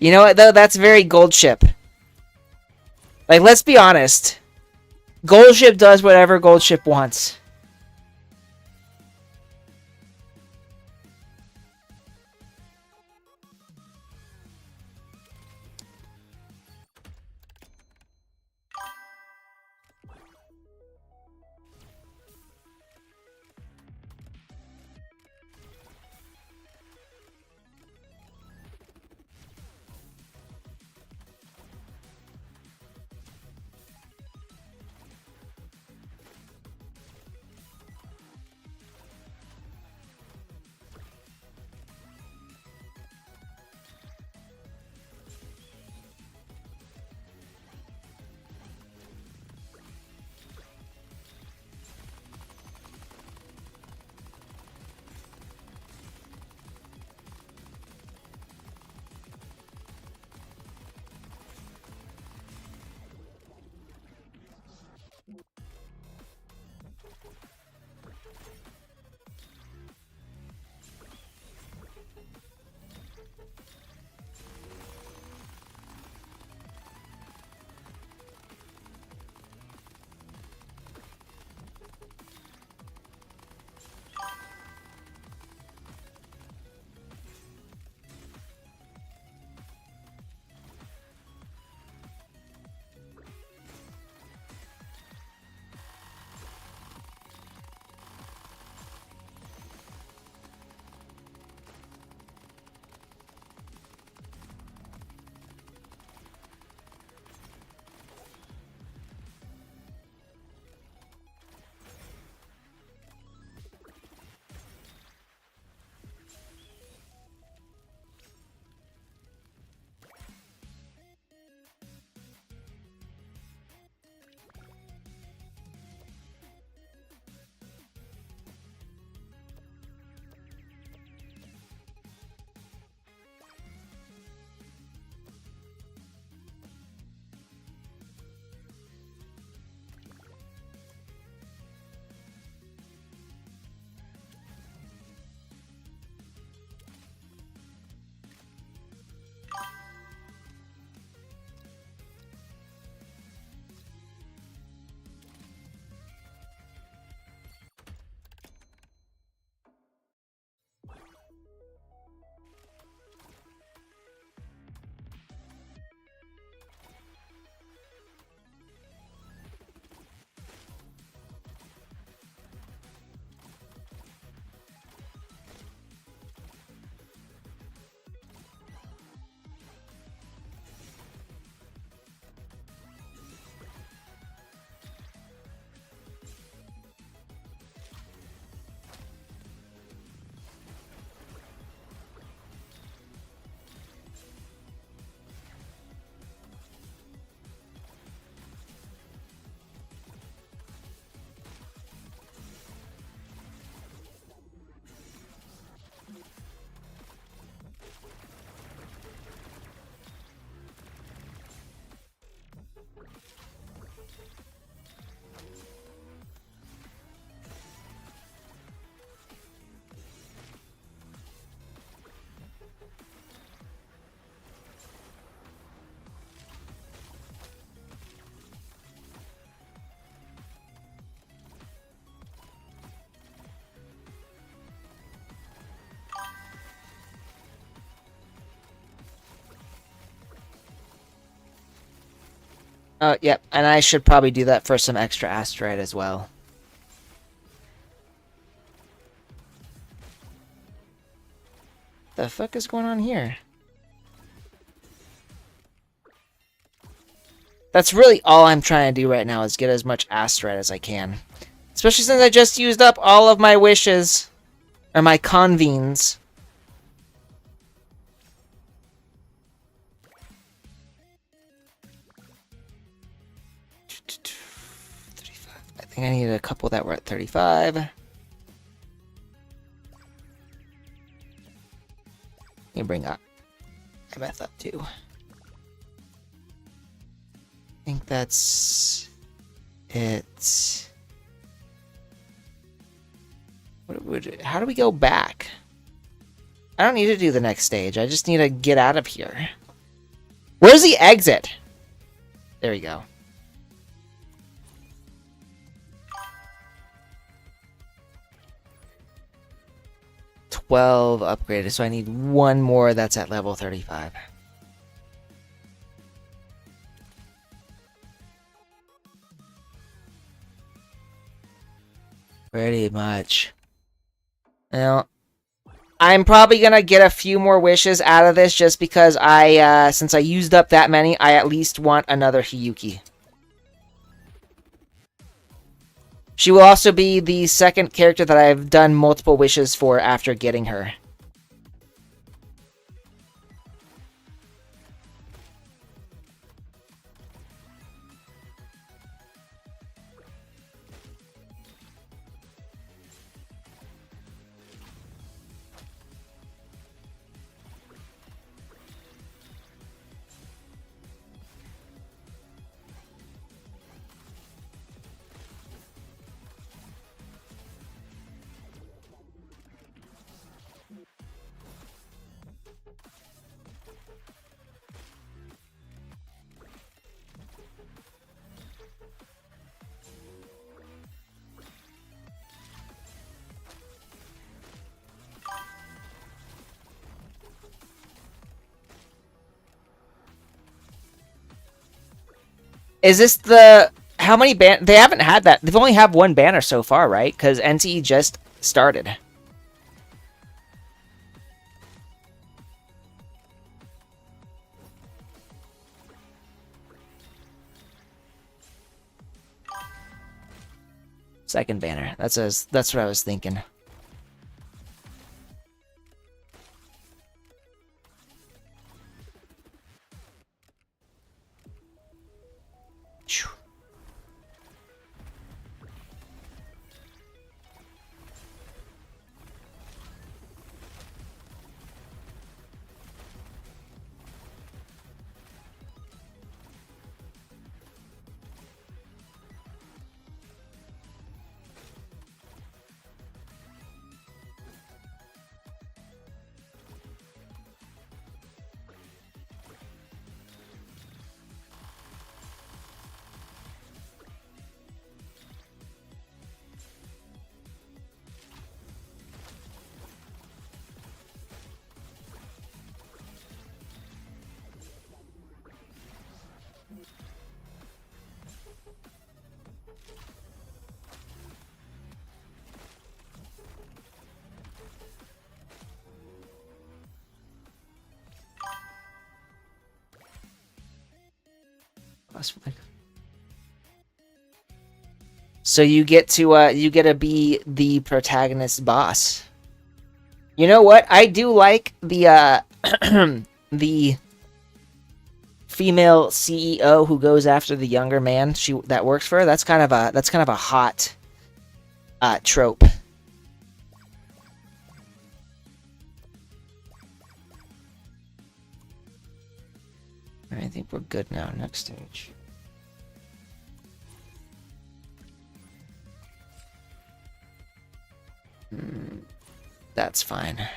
You know what, though? That's very Gold Ship. Like, let's be honest. Gold Ship does whatever Gold Ship wants. Oh, yep, and I should probably do that for some extra asteroid as well. The fuck is going on here? That's really all I'm trying to do right now is get as much asteroid as I can. Especially since I just used up all of my wishes. Or my convenes. I think I needed a couple that were at 35. Let me bring up MF up too. I think that's it. How do we go back? I don't need to do the next stage. I just need to get out of here. Where's the exit? There we go. $12 upgraded, so I need one more that's at level 35. Pretty much. Now, I'm probably gonna get a few more wishes out of this just because since I used up that many, I at least want another Hiyuki. She will also be the second character that I've done multiple wishes for after getting her. Is this the... How many ban... They haven't had that. They've only had one banner so far, right? Because NTE just started. Second banner. That's what I was thinking. Phew. So you get to be the protagonist boss. You know what? I do like the the female CEO who goes after the younger man that works for her. That's kind of a hot trope. I think we're good now. Next stage. That's fine.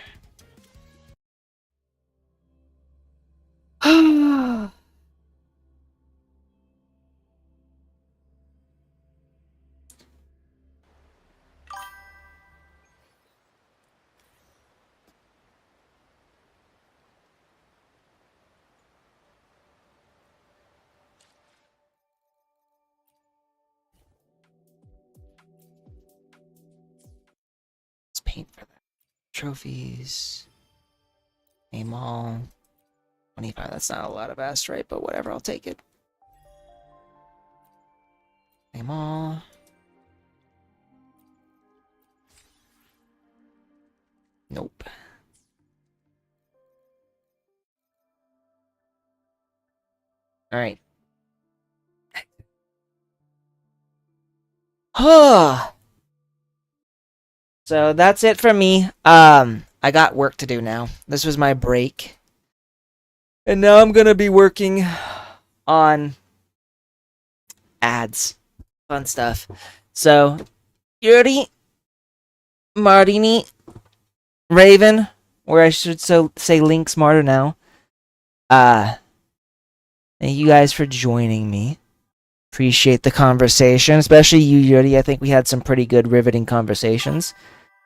trophies. Aim all. 25. That's not a lot of astrite, but whatever. I'll take it. Aim all. Nope. Alright. So that's it for me. I got work to do now. This was my break. And now I'm gonna be working on ads. Fun stuff. So, Yuri, Martini, Raven, or I should say Link Smarter now. Thank you guys for joining me. Appreciate the conversation, especially you, Yuri. I think we had some pretty good, riveting conversations.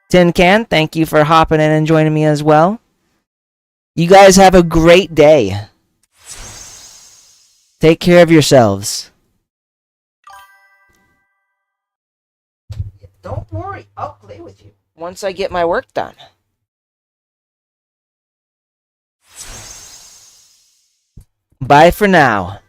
Tin Can, thank you for hopping in and joining me as well. You guys have a great day. Take care of yourselves. Don't worry, I'll play with you once I get my work done. Bye for now.